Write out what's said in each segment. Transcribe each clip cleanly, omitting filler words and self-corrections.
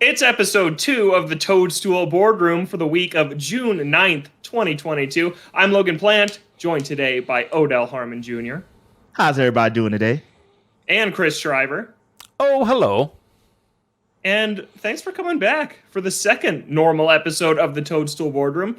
It's episode 2 of the Toadstool Boardroom for the week of June 9th, 2022. I'm Logan Plant, joined today by Odell Harmon Jr. How's everybody doing today? And Chris Shriver. Oh, hello. And thanks for coming back for the second normal episode of the Toadstool Boardroom.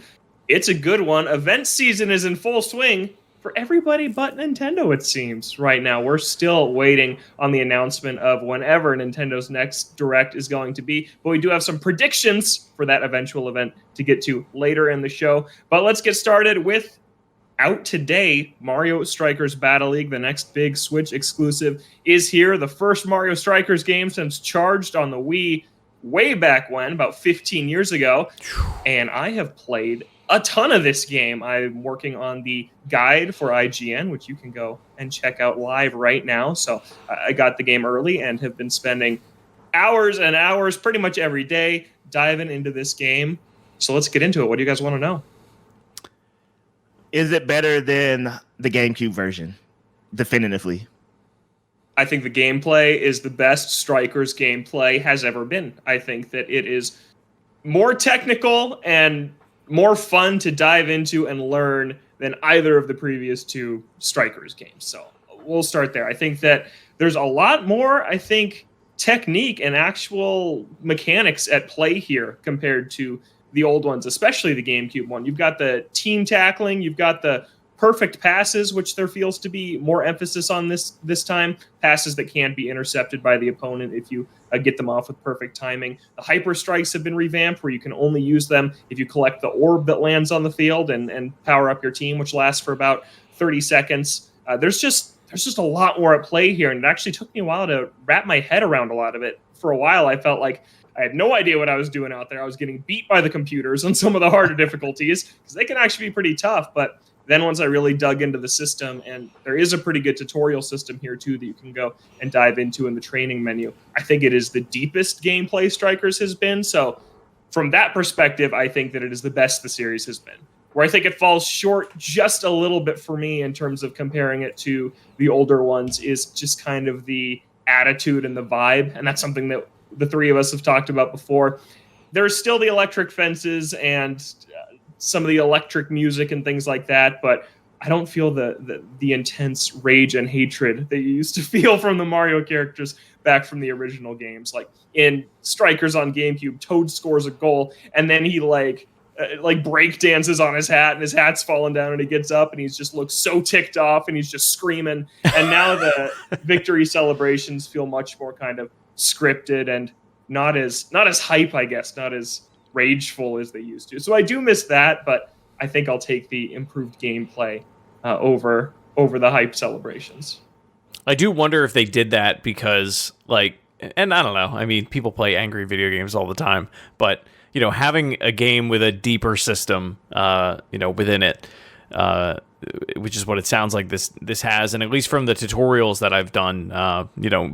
It's a good one. Event season is in full swing for everybody but Nintendo, it seems, right now. We're still waiting on the announcement of whenever Nintendo's next Direct is going to be. But we do have some predictions for that eventual event to get to later in the show. But let's get started with out today, Mario Strikers Battle League, the next big Switch exclusive, is here. The first Mario Strikers game since Charged on the Wii way back when, about 15 years ago. And I have played a ton of this game. I'm working on the guide for IGN, which you can go and check out live right now. So I got the game early and have been spending hours and hours pretty much every day diving into this game. So let's get into it. What do you guys want to know? Is it better than the GameCube version? Definitively. I think the gameplay is the best Strikers gameplay has ever been. I think that it is more technical and more fun to dive into and learn than either of the previous two Strikers games. So we'll start there. I think that there's a lot more, technique and actual mechanics at play here compared to the old ones, especially the GameCube one. You've got the team tackling, you've got the perfect passes, which there feels to be more emphasis on this time. Passes that can't be intercepted by the opponent if you get them off with perfect timing. The hyper strikes have been revamped, where you can only use them if you collect the orb that lands on the field and power up your team, which lasts for about 30 seconds. There's just a lot more at play here, and it actually took me a while to wrap my head around a lot of it. For a while, I felt like I had no idea what I was doing out there. I was getting beat by the computers on some of the harder difficulties, because they can actually be pretty tough. But then once I really dug into the system, and there is a pretty good tutorial system here too that you can go and dive into in the training menu, I think it is the deepest gameplay Strikers has been. So from that perspective, I think that it is the best the series has been. Where I think it falls short just a little bit for me in terms of comparing it to the older ones is just kind of the attitude and the vibe. And that's something that the three of us have talked about before. There's still the electric fences and some of the electric music and things like that, but I don't feel the intense rage and hatred that you used to feel from the Mario characters back from the original games. Like in Strikers on GameCube, Toad scores a goal, and then he like break dances on his hat, and his hat's falling down, and he gets up, and he's just looks so ticked off, and he's just screaming. And now the victory celebrations feel much more kind of scripted and not as hype, I guess, not as rageful as they used to. So I do miss that, but I think I'll take the improved gameplay over the hype celebrations. I do wonder if they did that because, and I don't know, I mean, people play angry video games all the time, but, having a game with a deeper system, within it, which is what it sounds like this has, and at least from the tutorials that I've done,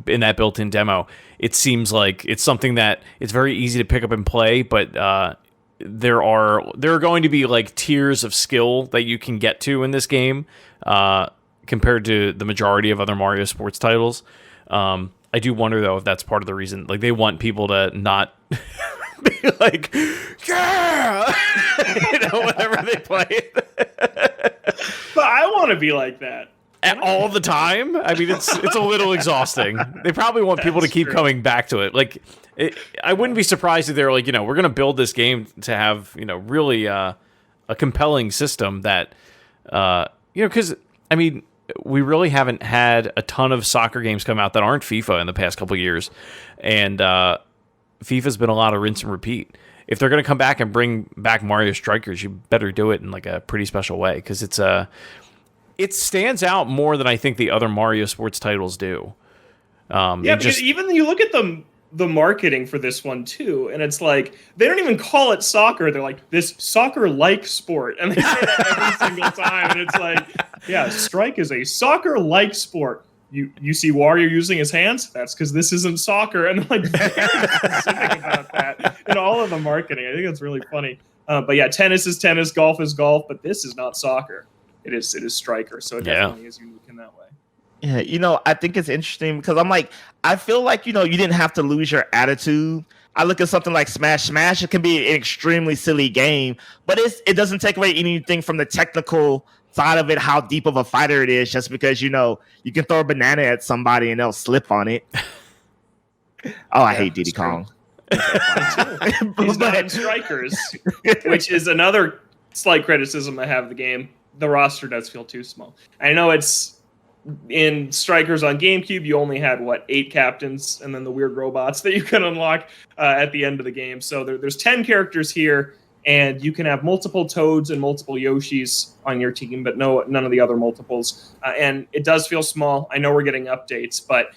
in that built-in demo, it seems like it's something that it's very easy to pick up and play, but there are going to be like tiers of skill that you can get to in this game compared to the majority of other Mario sports titles. I do wonder though if that's part of the reason, like they want people to not be like, yeah, whenever they play it. But I want to be like that. All the time? I mean, it's a little exhausting. They probably want people to keep coming back to it. I wouldn't be surprised if they're like, we're going to build this game to have, really a compelling system that, because, I mean, we really haven't had a ton of soccer games come out that aren't FIFA in the past couple of years. And FIFA's been a lot of rinse and repeat. If they're going to come back and bring back Mario Strikers, you better do it in like a pretty special way, because it stands out more than I think the other Mario sports titles do. Because even you look at the marketing for this one too, and it's like they don't even call it soccer. They're like, this soccer-like sport, and they say that every single time. And it's like, yeah, Strike is a soccer-like sport. You see Wario using his hands? That's because this isn't soccer. And like very specific about that in all of the marketing. I think that's really funny. But yeah, tennis is tennis, golf is golf, but this is not soccer. It is Striker, so it definitely is unique in that way. Yeah, I think it's interesting because I'm like, I feel like, you didn't have to lose your attitude. I look at something like Smash. Smash, it can be an extremely silly game, but it doesn't take away anything from the technical side of it, how deep of a fighter it is, just because, you can throw a banana at somebody and they'll slip on it. Oh, I hate Diddy Kong. He's not in Strikers, which is another slight criticism I have of the game. The roster does feel too small. I know it's in Strikers on GameCube, you only had 8 captains, and then the weird robots that you can unlock at the end of the game. So there's 10 characters here, and you can have multiple Toads and multiple Yoshis on your team, but none of the other multiples. And it does feel small. I know we're getting updates, but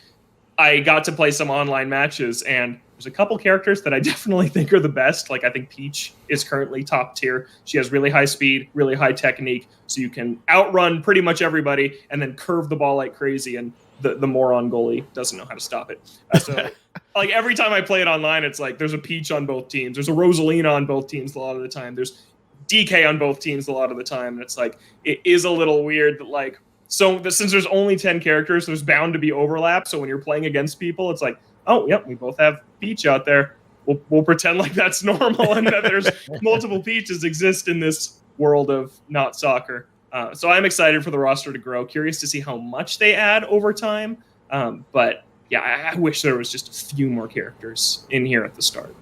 I got to play some online matches, and there's a couple characters that I definitely think are the best. Like, I think Peach is currently top tier. She has really high speed, really high technique, so you can outrun pretty much everybody and then curve the ball like crazy, and the moron goalie doesn't know how to stop it. So, like, every time I play it online, it's like there's a Peach on both teams. There's a Rosalina on both teams a lot of the time. There's DK on both teams a lot of the time. And it's like, it is a little weird that, like, since there's only 10 characters, there's bound to be overlap. So when you're playing against people, it's like, oh, yep, we both have Peach out there. We'll pretend like that's normal and that there's multiple Peaches exist in this world of not soccer. So I'm excited for the roster to grow. Curious to see how much they add over time. But yeah, I wish there was just a few more characters in here at the start.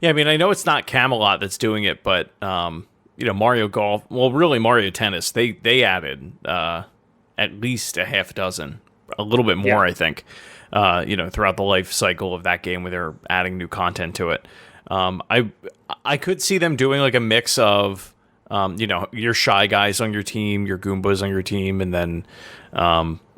Yeah, I mean, I know it's not Camelot that's doing it, but Mario Golf, well, really Mario Tennis, they added at least a half dozen, a little bit more, I think. Throughout the life cycle of that game where they're adding new content to it. I could see them doing like a mix of, your Shy Guys on your team, your Goombas on your team, and then,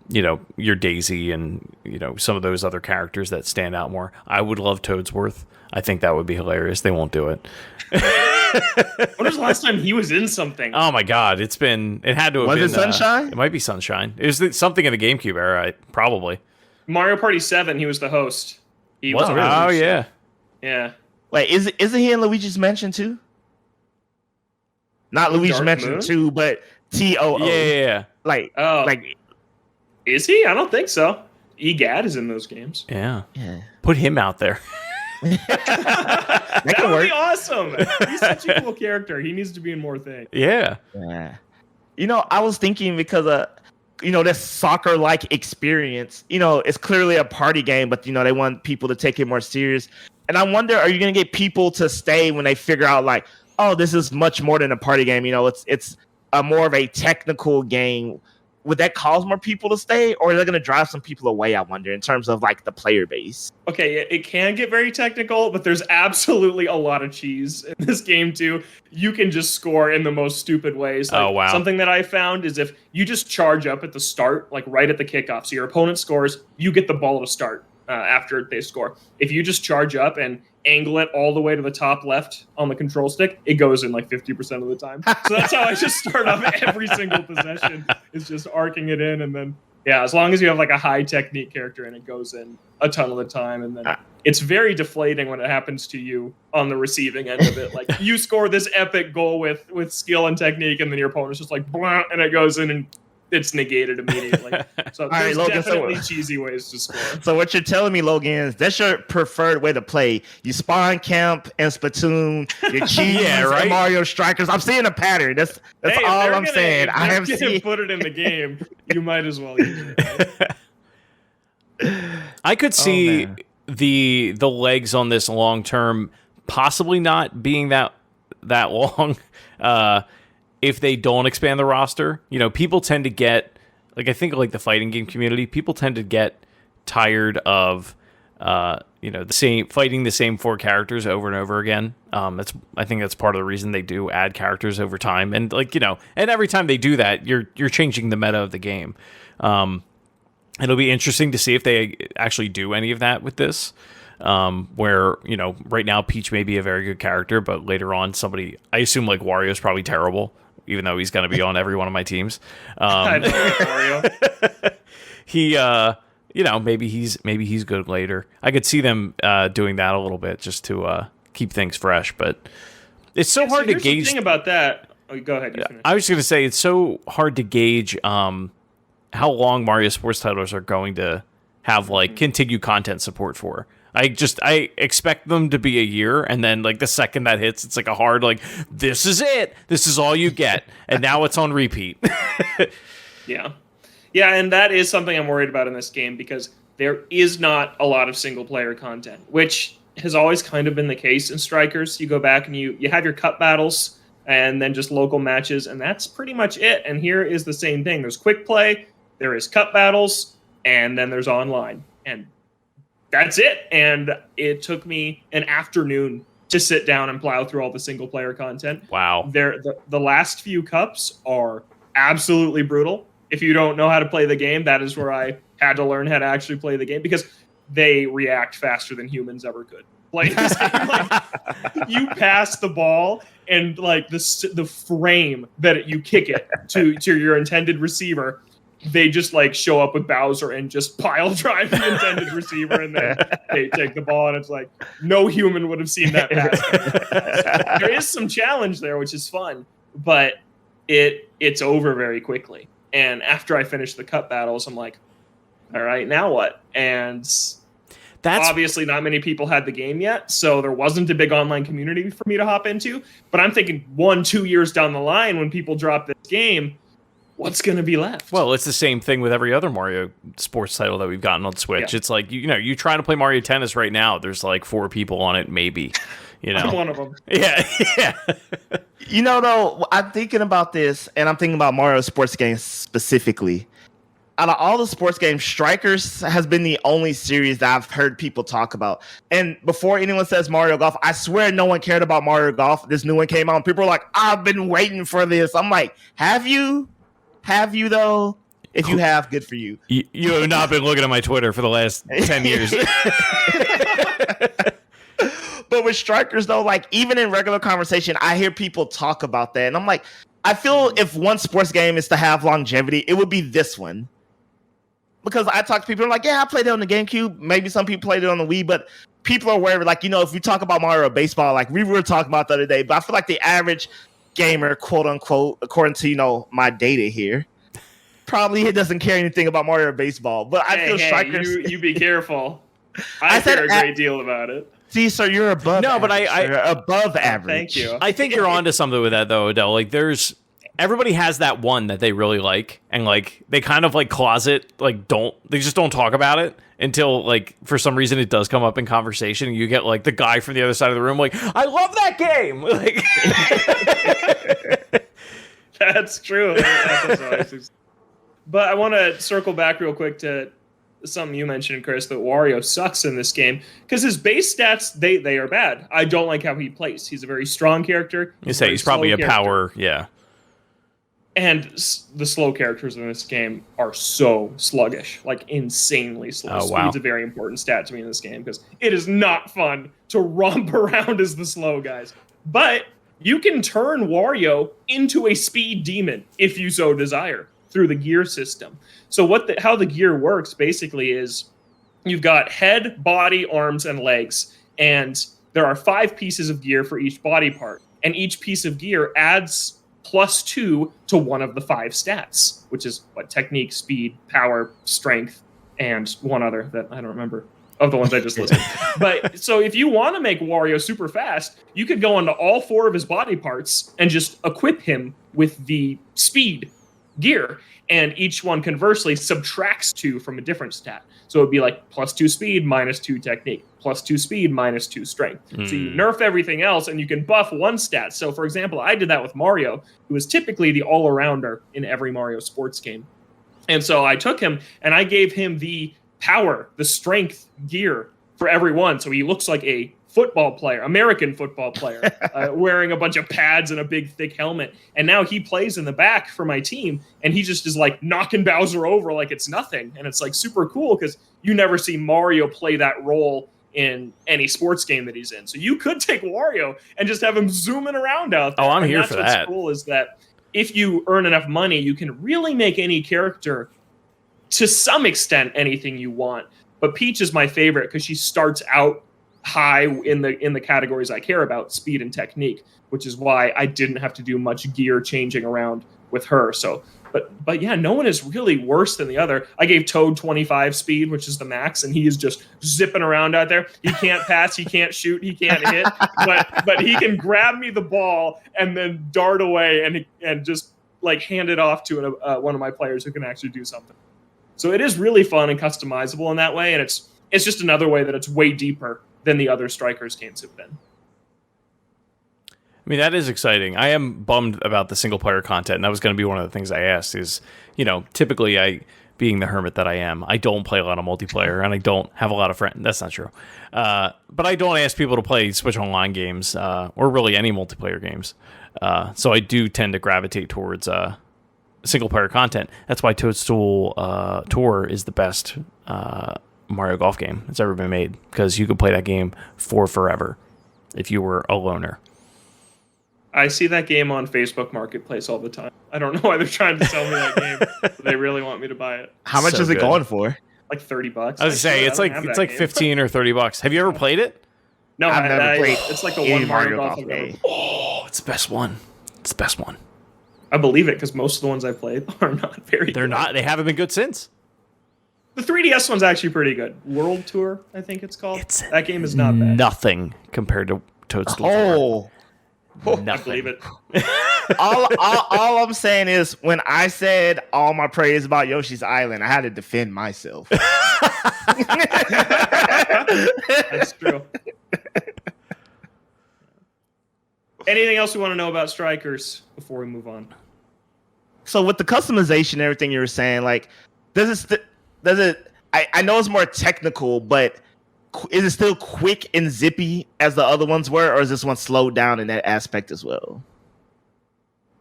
your Daisy and, some of those other characters that stand out more. I would love Toadsworth. I think that would be hilarious. They won't do it. When was the last time he was in something? Oh my God. It had to have been. Was it Sunshine? It might be Sunshine. It was something in the GameCube era, probably. Mario Party 7, he was the host. He was really? Oh, yeah. Yeah. Wait, isn't he in Luigi's Mansion 2? Not Luigi's Dark Mansion Moon? 2, but TOO. Yeah. Like, is he? I don't think so. EGAD is in those games. Yeah. Yeah. Put him out there. That would be awesome. He's such a cool character. He needs to be in more things. Yeah. Yeah. I was thinking because this soccer-like experience, it's clearly a party game, but they want people to take it more serious. And I wonder, are you going to get people to stay when they figure out like, oh, this is much more than a party game? It's a more of a technical game. Would that cause more people to stay, or are they going to drive some people away? I wonder, in terms of like the player base. Okay, it can get very technical, but there's absolutely a lot of cheese in this game too. You can just score in the most stupid ways. Like, oh wow! Something that I found is if you just charge up at the start, like right at the kickoff, so your opponent scores, you get the ball to start after they score. If you just charge up and angle it all the way to the top left on the control stick, it goes in like 50% of the time. So that's how I just start off every single possession. Is just arcing it in, and then as long as you have like a high technique character and it goes in a ton of the time, and then it's very deflating when it happens to you on the receiving end of it. Like you score this epic goal with skill and technique, and then your opponent's just like blah, and it goes in and it's negated immediately. So there's definitely cheesy ways to score. So what you're telling me, Logan, is that's your preferred way to play. You spawn camp and Splatoon, you cheese and Mario Strikers. I'm seeing a pattern. That's all I'm saying. I have seen. Put it in the game. You might as well use it. I could see the legs on this long term possibly not being that long. If they don't expand the roster, people tend to get, like, I think like the fighting game community, people tend to get tired of, fighting the same 4 characters over and over again. I think that's part of the reason they do add characters over time. And and every time they do that, you're changing the meta of the game. It'll be interesting to see if they actually do any of that with this. Where, right now Peach may be a very good character, but later on I assume like Wario's probably terrible, even though he's going to be on every one of my teams. I know Wario. He, maybe he's good later. I could see them doing that a little bit just to keep things fresh, but it's so hard to gauge. The thing about that, go ahead. I was just going to say it's so hard to gauge, how long Mario sports titles are going to have like continued content support for. I expect them to be a year, and then like the second that hits, it's like a hard like, this is it. This is all you get, and now it's on repeat. Yeah, and that is something I'm worried about in this game because there is not a lot of single player content, which has always kind of been the case in Strikers. You go back and you have your cup battles and then just local matches, and that's pretty much it. And here is the same thing. There's quick play, there is cup battles, and then there's online. And that's it. And it took me an afternoon to sit down and plow through all the single player content. Wow. The last few cups are absolutely brutal. If you don't know how to play the game, that is where I had to learn how to actually play the game because they react faster than humans ever could. Like this game, like you pass the ball and like the frame that you kick it to your intended receiver, they just like show up with Bowser and just pile drive the intended receiver, and then they take the ball, and it's like no human would have seen that pass. There is some challenge there, which is fun, but it's over very quickly. And after I finish the cup battles, I'm like, all right, now what? And that's obviously not many people had the game yet, so there wasn't a big online community for me to hop into. But I'm thinking 1-2 years down the line, when people drop this game, what's going to be left? Well, it's the same thing with every other Mario sports title that we've gotten on Switch. Yeah. It's like, you try to play Mario Tennis right now, there's like 4 people on it, maybe. I'm one of them. Yeah. Though, I'm thinking about this, and I'm thinking about Mario sports games specifically. Out of all the sports games, Strikers has been the only series that I've heard people talk about. And before anyone says Mario Golf, I swear no one cared about Mario Golf. This new one came out, and people are like, I've been waiting for this. I'm like, have you? Have you, though? If you have, good for you. You have not been looking at my Twitter for the last 10 years. But with Strikers, though, like, even in regular conversation, I hear people talk about that. And I'm like, I feel if one sports game is to have longevity, it would be this one. Because I talk to people, I'm like, yeah, I played it on the GameCube. Maybe some people played it on the Wii, but people are aware of it. Like, if you talk about Mario Baseball, like we were talking about the other day, but I feel like the average gamer, quote unquote, according to, my data here, probably doesn't care anything about Mario Baseball. But I feel Strikers. You be careful. I care a great deal about it. See, so you're above. No, but you're above average. Thank you. I think you're onto something with that, though, Adele. Like, everybody has that one that they really like, and like they kind of like closet, like they just don't talk about it until like for some reason it does come up in conversation, and you get like the guy from the other side of the room like, I love that game. Like, that's true. But I want to circle back real quick to something you mentioned, Chris, that Wario sucks in this game because his base stats, they are bad. I don't like how he plays. He's a very strong character. He's probably a power, yeah. And the slow characters in this game are so sluggish, like insanely slow. Oh, wow. Speed's a very important stat to me in this game because it is not fun to romp around as the slow guys. But you can turn Wario into a speed demon if you so desire through the gear system. So how the gear works basically is you've got head, body, arms, and legs, and there are 5 pieces of gear for each body part, and each piece of gear adds +2 to one of the 5 stats, which is technique, speed, power, strength, and one other that I don't remember of the ones I just listed. But so if you want to make Wario super fast, you could go onto all 4 of his body parts and just equip him with the speed gear, and each one conversely subtracts 2 from a different stat. So it would be like +2 speed, -2 technique, +2 speed, -2 strength. So you nerf everything else and you can buff one stat. So for example, I did that with Mario, who is typically the all-arounder in every Mario sports game. And so I took him and I gave him the power, the strength gear for everyone. So he looks like a football player, American football player, wearing a bunch of pads and a big thick helmet. And now he plays in the back for my team, and he just is like knocking Bowser over like it's nothing. And it's like super cool because you never see Mario play that role in any sports game that he's in. So you could take Wario and just have him zooming around out there. Oh, I'm here for that. What's cool is that if you earn enough money, you can really make any character, to some extent, anything you want. But Peach is my favorite because she starts out high in the categories I care about, speed and technique, which is why I didn't have to do much gear changing around with her. So But yeah, no one is really worse than the other. I gave Toad 25 speed, which is the max, and he is just zipping around out there. He can't pass, he can't shoot, he can't hit, but he can grab me the ball and then dart away and just like hand it off to one of my players who can actually do something. So it is really fun and customizable in that way, and it's just another way that it's way deeper than the other Strikers games have been. I mean, that is exciting. I am bummed about the single player content, and that was going to be one of the things I asked is, typically being the hermit that I am, I don't play a lot of multiplayer, and I don't have a lot of friends. That's not true. But I don't ask people to play Switch Online games, or really any multiplayer games. So I do tend to gravitate towards single player content. That's why Toadstool Tour is the best Mario Golf game that's ever been made, because you could play that game for forever if you were a loner. I see that game on Facebook Marketplace all the time. I don't know why they're trying to sell me that game, but they really want me to buy it. How much is it going for? Like $30. I was gonna say it's like 15 or $30. Have you ever played it? No, I've never played. It's like the one Mario Golf game. Oh, it's the best one. It's the best one. I believe it, because most of the ones I've played are not very good. They're not. They haven't been good since. The 3DS one's actually pretty good. World Tour, I think it's called. That game is not bad. Nothing compared to Toadstool Tour. Nothing. I believe it. all I'm saying is, when I said all my praise about Yoshi's Island, I had to defend myself. That's true. Anything else we want to know about Strikers before we move on? So with the customization and everything you were saying, like, does it? I know it's more technical, but is it still quick and zippy as the other ones were, or is this one slowed down in that aspect as well?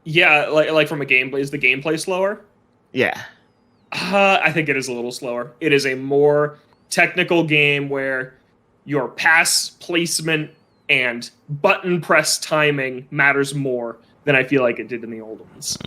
Yeah, like from a gameplay, is the gameplay slower? Yeah. I think it is a little slower. It is a more technical game where your pass placement and button press timing matters more than I feel like it did in the old ones.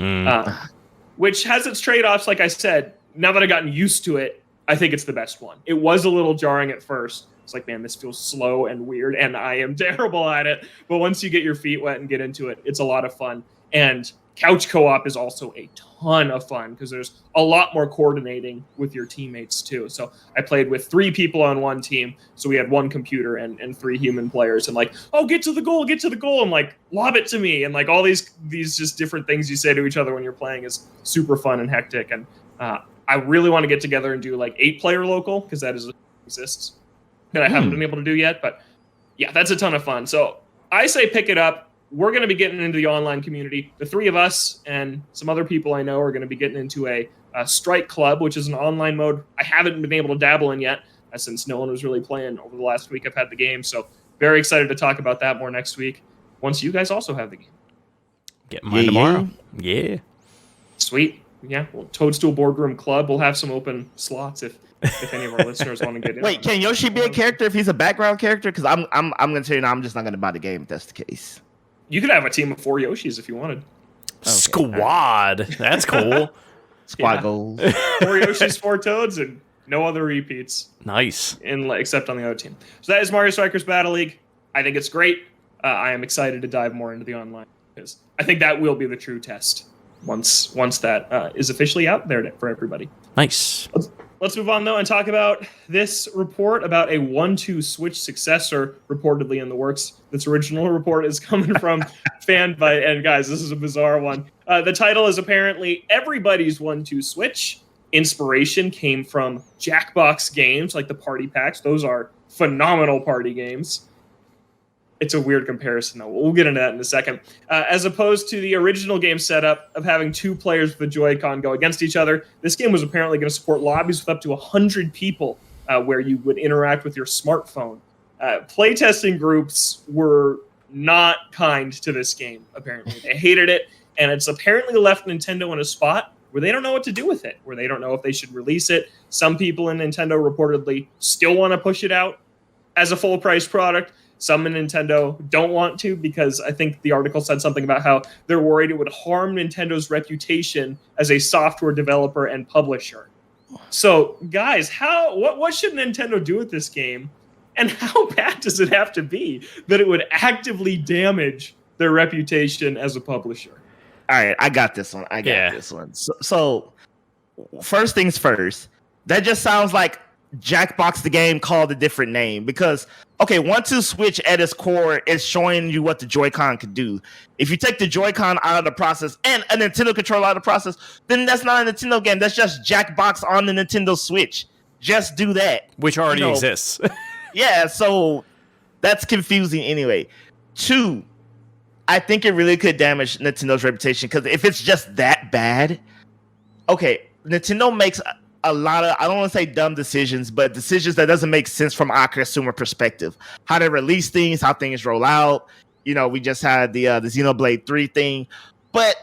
Which has its trade-offs, like I said. Now that I've gotten used to it, I think it's the best one. It was a little jarring at first. It's like, man, this feels slow and weird, and I am terrible at it. But once you get your feet wet and get into it, it's a lot of fun. And couch co-op is also a ton of fun, because there's a lot more coordinating with your teammates, too. So I played with 3 people on one team. So we had 1 computer and 3 human players. And like, oh, get to the goal, get to the goal. And like, lob it to me. And like all these just different things you say to each other when you're playing is super fun and hectic. And I really want to get together and do like 8-player local, because that exists. That I haven't been able to do yet, but yeah, that's a ton of fun. So I say pick it up. We're going to be getting into the online community. The 3 of us and some other people I know are going to be getting into a Strike Club, which is an online mode I haven't been able to dabble in yet, since no one was really playing over the last week I've had the game. So very excited to talk about that more next week, once you guys also have the game. Get mine tomorrow. Yeah. Sweet. Yeah. Well, Toadstool Boardroom Club will have some open slots if any of our listeners want to get in. Wait, can Yoshi be a character if he's a background character? Because I'm gonna tell you now, I'm just not gonna buy the game if that's the case. You could have a team of 4 Yoshis if you wanted. Okay. Squad. That's cool. Squad goals. 4 Yoshis, 4 Toads, and no other repeats. Nice. Except on the other team. So that is Mario Strikers Battle League. I think it's great. I am excited to dive more into the online, because I think that will be the true test once that is officially out there for everybody. Nice. Let's move on, though, and talk about this report about a 1-2 Switch successor reportedly in the works. This original report is coming from Fanbyte, and guys, this is a bizarre one. The title is apparently Everybody's 1-2 Switch. Inspiration came from Jackbox games, like the party packs. Those are phenomenal party games. It's a weird comparison, though. We'll get into that in a second. As opposed to the original game setup of having 2 players with the Joy-Con go against each other, this game was apparently going to support lobbies with up to 100 people, where you would interact with your smartphone. Playtesting groups were not kind to this game, apparently. They hated it, and it's apparently left Nintendo in a spot where they don't know what to do with it, where they don't know if they should release it. Some people in Nintendo reportedly still want to push it out as a full-price product. Some in Nintendo don't want to, because I think the article said something about how they're worried it would harm Nintendo's reputation as a software developer and publisher. So, guys, what should Nintendo do with this game? And how bad does it have to be that it would actively damage their reputation as a publisher? right, I got this one. So first things first, that just sounds like Jackbox the game called a different name because, okay, 1-2 Switch at its core is showing you what the Joy-Con could do. If you take the Joy-Con out of the process and a Nintendo controller out of the process, then that's not a Nintendo game. That's just Jackbox on the Nintendo Switch. Just do that. Which already exists. Yeah, so that's confusing anyway. 2, I think it really could damage Nintendo's reputation because if it's just that bad, okay, Nintendo makes a lot of, I don't want to say dumb decisions, but decisions that doesn't make sense from our consumer perspective. How they release things, how things roll out. You know, we just had the Xenoblade 3 thing, but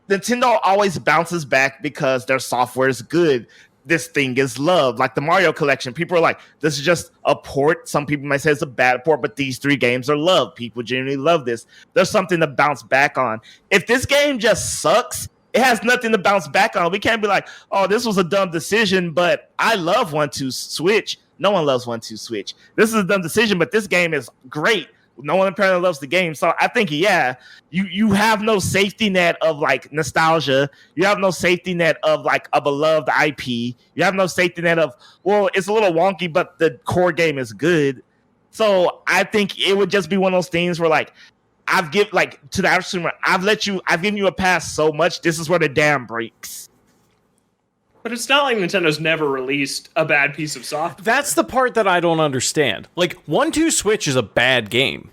Nintendo always bounces back because their software is good. This thing is loved, like the Mario collection. People are like, this is just a port. Some people might say it's a bad port, but these 3 games are loved. People genuinely love this. There's something to bounce back on. If this game just sucks, it has nothing to bounce back on. We can't be like, oh, this was a dumb decision, but I love 1-2 Switch. No one loves 1-2 Switch. This is a dumb decision, but this game is great. No one apparently loves the game. So I think, yeah, you have no safety net of like nostalgia. You have no safety net of like a beloved IP. You have no safety net of, well, it's a little wonky, but the core game is good. So I think it would just be one of those things where like, I've given like to the average consumer, I've given you a pass so much. This is where the dam breaks. But it's not like Nintendo's never released a bad piece of software. That's the part that I don't understand. Like, 1-2 Switch is a bad game.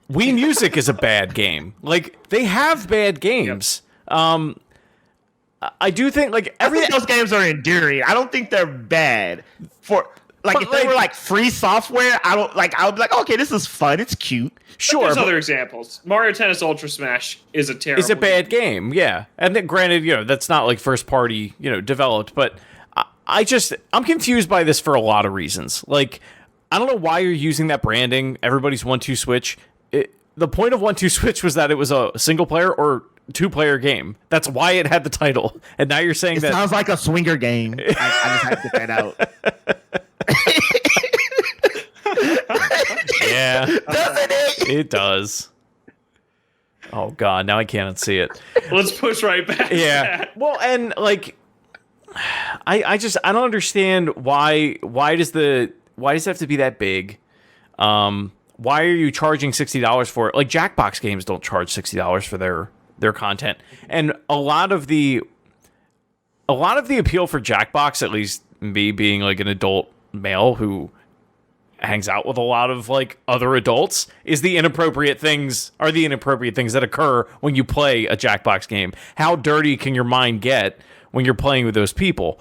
Wii Music is a bad game. Like, they have bad games. Yep. I do think, like, I think those games are endearing. I don't think they're bad. If they were like free software, I would be like, okay, this is fun. It's cute. Sure. There's other examples. Mario Tennis Ultra Smash is a terrible. It's a bad game, yeah. And then, granted, that's not like first party, developed. But I'm confused by this for a lot of reasons. Like, I don't know why you're using that branding. Everybody's 1-2 Switch. The point of 1-2 Switch was that it was a single player or 2-player game. That's why it had the title. And now you're saying that sounds like a swinger game. I just had to get that out. Yeah. Doesn't it? It does. Oh god, now I can't see it. Let's push right back. Yeah. Well, and like I don't understand why does it have to be that big? Why are you charging $60 for it? Like, Jackbox games don't charge $60 for their content. And a lot of the appeal for Jackbox, at least me being like an adult male who hangs out with a lot of like other adults, is the inappropriate things that occur when you play a Jackbox game. How dirty can your mind get when you're playing with those people?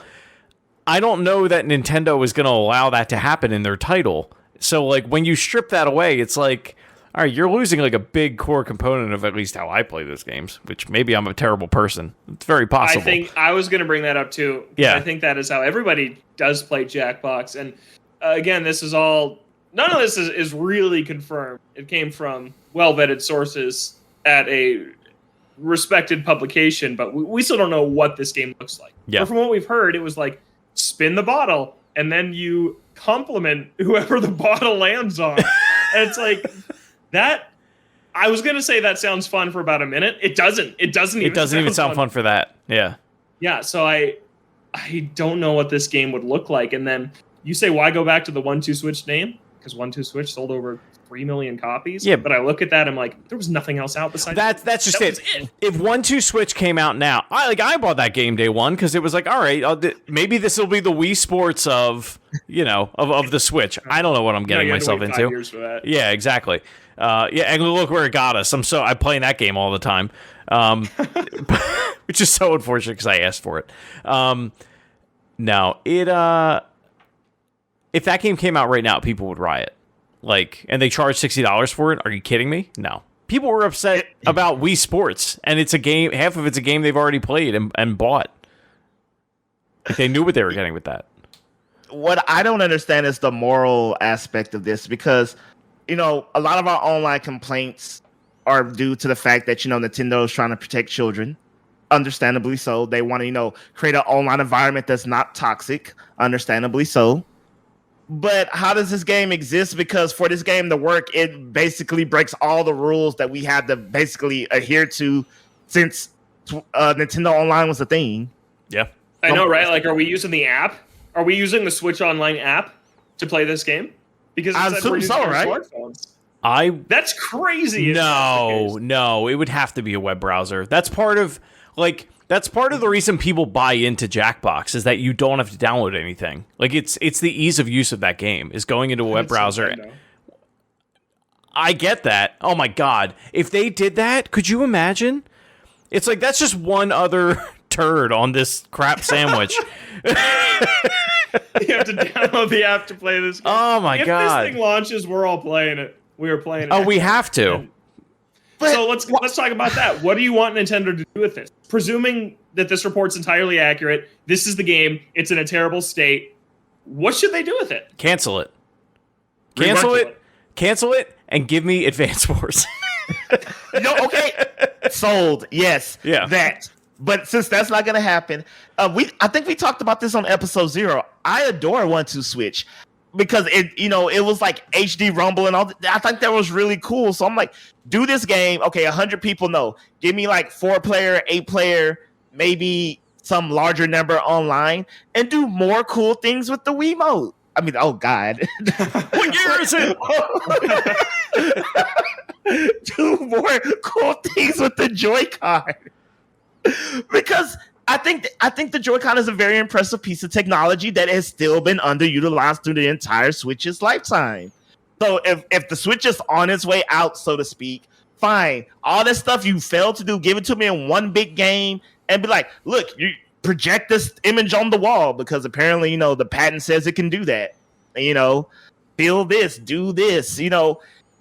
I don't know that Nintendo is going to allow that to happen in their title. So like when you strip that away, it's like, all right, you're losing like a big core component of at least how I play those games, which maybe I'm a terrible person. It's very possible. I think I was going to bring that up too. Yeah. I think that is how everybody does play Jackbox. And again, none of this is really confirmed. It came from well-vetted sources at a respected publication, but we still don't know what this game looks like. Yeah. But from what we've heard, it was like, spin the bottle, and then you compliment whoever the bottle lands on. And it's like, that, I was going to say that sounds fun for about a minute. It doesn't even sound fun for that. Yeah. Yeah, so I don't know what this game would look like. And then you say, why go back to the 1-2 Switch name? Because 1-2 Switch sold over 3 million copies. Yeah. But I look at that, I'm like, there was nothing else out besides that's just it. If 1-2 Switch came out now, I bought that game day one because it was like, all right, maybe this will be the Wii Sports of the Switch. I don't know what I'm getting myself into. 5 years for that. Yeah, exactly. And look where it got us. I'm playing that game all the time, which is so unfortunate because I asked for it. If that game came out right now, people would riot. Like, and they charge $60 for it. Are you kidding me? No. People were upset about Wii Sports, and it's a game. Half of it's a game they've already played and bought. Like, they knew what they were getting with that. What I don't understand is the moral aspect of this, because a lot of our online complaints are due to the fact that Nintendo is trying to protect children. Understandably so. They want to create an online environment that's not toxic. Understandably so. But how does this game exist? Because for this game to work, it basically breaks all the rules that we had to basically adhere to since Nintendo Online was a thing. Yeah. I know, right? Like, are we using the app? Are we using the Switch Online app to play this game? Because I it said we're assume using so, our right? smartphones. That's crazy. if that's the case. No, it would have to be a web browser. That's part of the reason people buy into Jackbox is that you don't have to download anything. Like it's the ease of use of that game is going into a web browser. I get that. Oh my god. If they did that, could you imagine? It's like that's just one other turd on this crap sandwich. You have to download the app to play this game. Oh my god. If this thing launches, we're all playing it. We are playing it. Oh, we have to. So let's talk about that. What do you want Nintendo to do with this? Presuming that this report's entirely accurate, this is the game. It's in a terrible state. What should they do with it? Cancel it. Cancel it, and give me Advance Wars. No, okay. Sold. Yes. Yeah. That. But since that's not gonna happen, I think we talked about this on episode 0. I adore 1-2 Switch because it was like HD Rumble and all. I think that was really cool. So I'm like, do this game. Okay, 100 people. No, give me like 4-player, 8-player, maybe some larger number online, and do more cool things with the Wiimote. I mean, oh god, What year is it? Do more cool things with the Joy-Con. Because I think the Joy-Con is a very impressive piece of technology that has still been underutilized through the entire Switch's lifetime. So if the Switch is on its way out, so to speak, fine. All this stuff you failed to do, give it to me in one big game and be like, look, you project this image on the wall because apparently, the patent says it can do that. And, feel this, do this,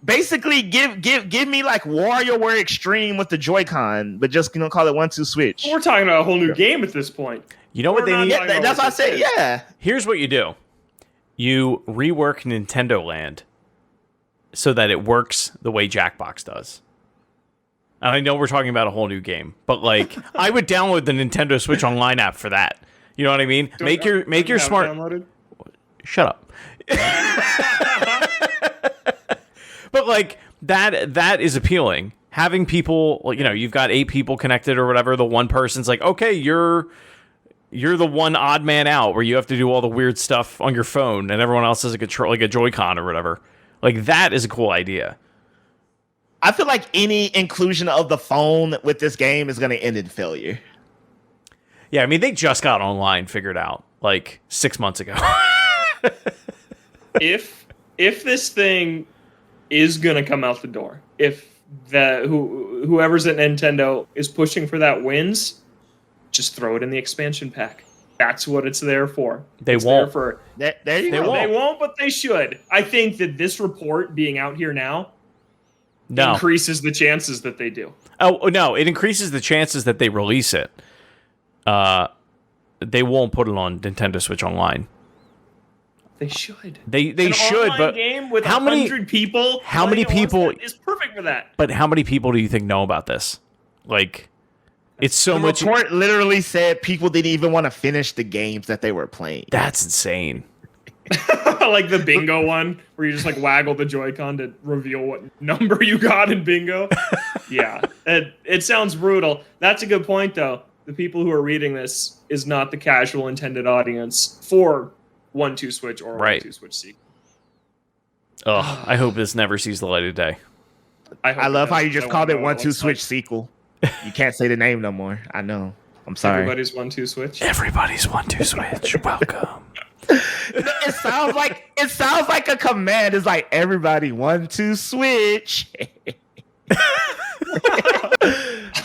basically give me like WarioWare Extreme with the Joy-Con, but just call it 1-2 Switch. We're talking about a whole new game at this point. You know what they need? Yeah, that's what I said. Yeah. Here's what you do. You rework Nintendo Land so that it works the way Jackbox does. And I know we're talking about a whole new game, but like I would download the Nintendo Switch Online app for that. You know what I mean? Make your smart. Downloaded? Shut up. But like that is appealing. Having people, you've got 8 people connected or whatever. The one person's like, okay, you're the one odd man out where you have to do all the weird stuff on your phone, and everyone else has a control, like a Joy-Con or whatever. Like that is a cool idea. I feel like any inclusion of the phone with this game is going to end in failure. Yeah, I mean they just got online figured out like 6 months ago. If this thing is gonna come out the door, if whoever's at Nintendo is pushing for that wins, just throw it in the expansion pack. That's what it's there for. They won't. There you go. They won't, but they should. I think that this report being out here now increases the chances that they do. Oh no, it increases the chances that they release it. They won't put it on Nintendo Switch Online. They should. They should, but game with how many 100 people? How many people is perfect for that? But how many people do you think know about this? Like, it's so the much. The report literally said people didn't even want to finish the games that they were playing. That's insane. Like the bingo one, where you just like waggle the Joy-Con to reveal what number you got in bingo. Yeah, it sounds brutal. That's a good point, though. The people who are reading this is not the casual intended audience for 1-2 Switch or 1-2 Switch sequel. Ugh, I hope this never sees the light of day. I love how you just called it 1-2 Switch sequel. You can't say the name no more. I know. I'm sorry. Everybody's 1-2 Switch. Everybody's 1-2 Switch. Welcome. It sounds like a command. It's like everybody 1-2 Switch.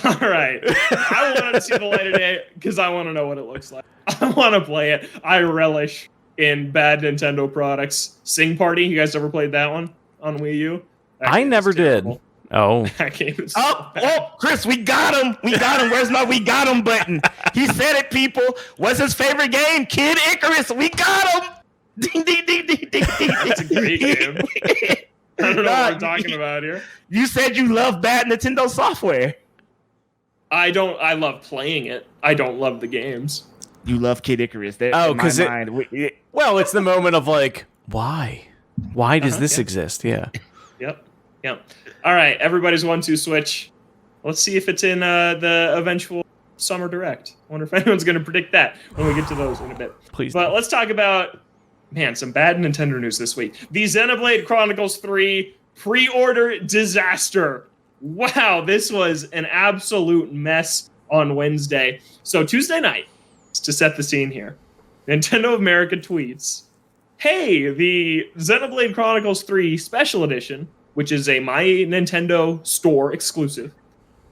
All right. I want to see the light of day because I want to know what it looks like. I want to play it. I relish in bad Nintendo products. Sing Party. You guys ever played that one on Wii U? I never did. Oh. That game is Chris, we got him. We got him. Where's my "we got him" button? He said it, people. What's his favorite game? Kid Icarus. We got him. Ding, ding, ding, ding, ding, ding. It's a great game. I don't know what we're talking about here. You said you love bad Nintendo software. I don't. I love playing it. I don't love the games. You love Kid Icarus. Because well, it's the moment of like, why? Why does this exist? Yeah. Yep. All right. Everybody's 1-2 Switch. Let's see if it's in the eventual Summer Direct. I wonder if anyone's going to predict that when we get to those in a bit. Please. But let's talk about, some bad Nintendo news this week. The Xenoblade Chronicles 3 pre-order disaster. Wow, this was an absolute mess on Wednesday. So Tuesday night, to set the scene here, Nintendo of America tweets, hey, the Xenoblade Chronicles 3 Special Edition, which is a My Nintendo Store exclusive,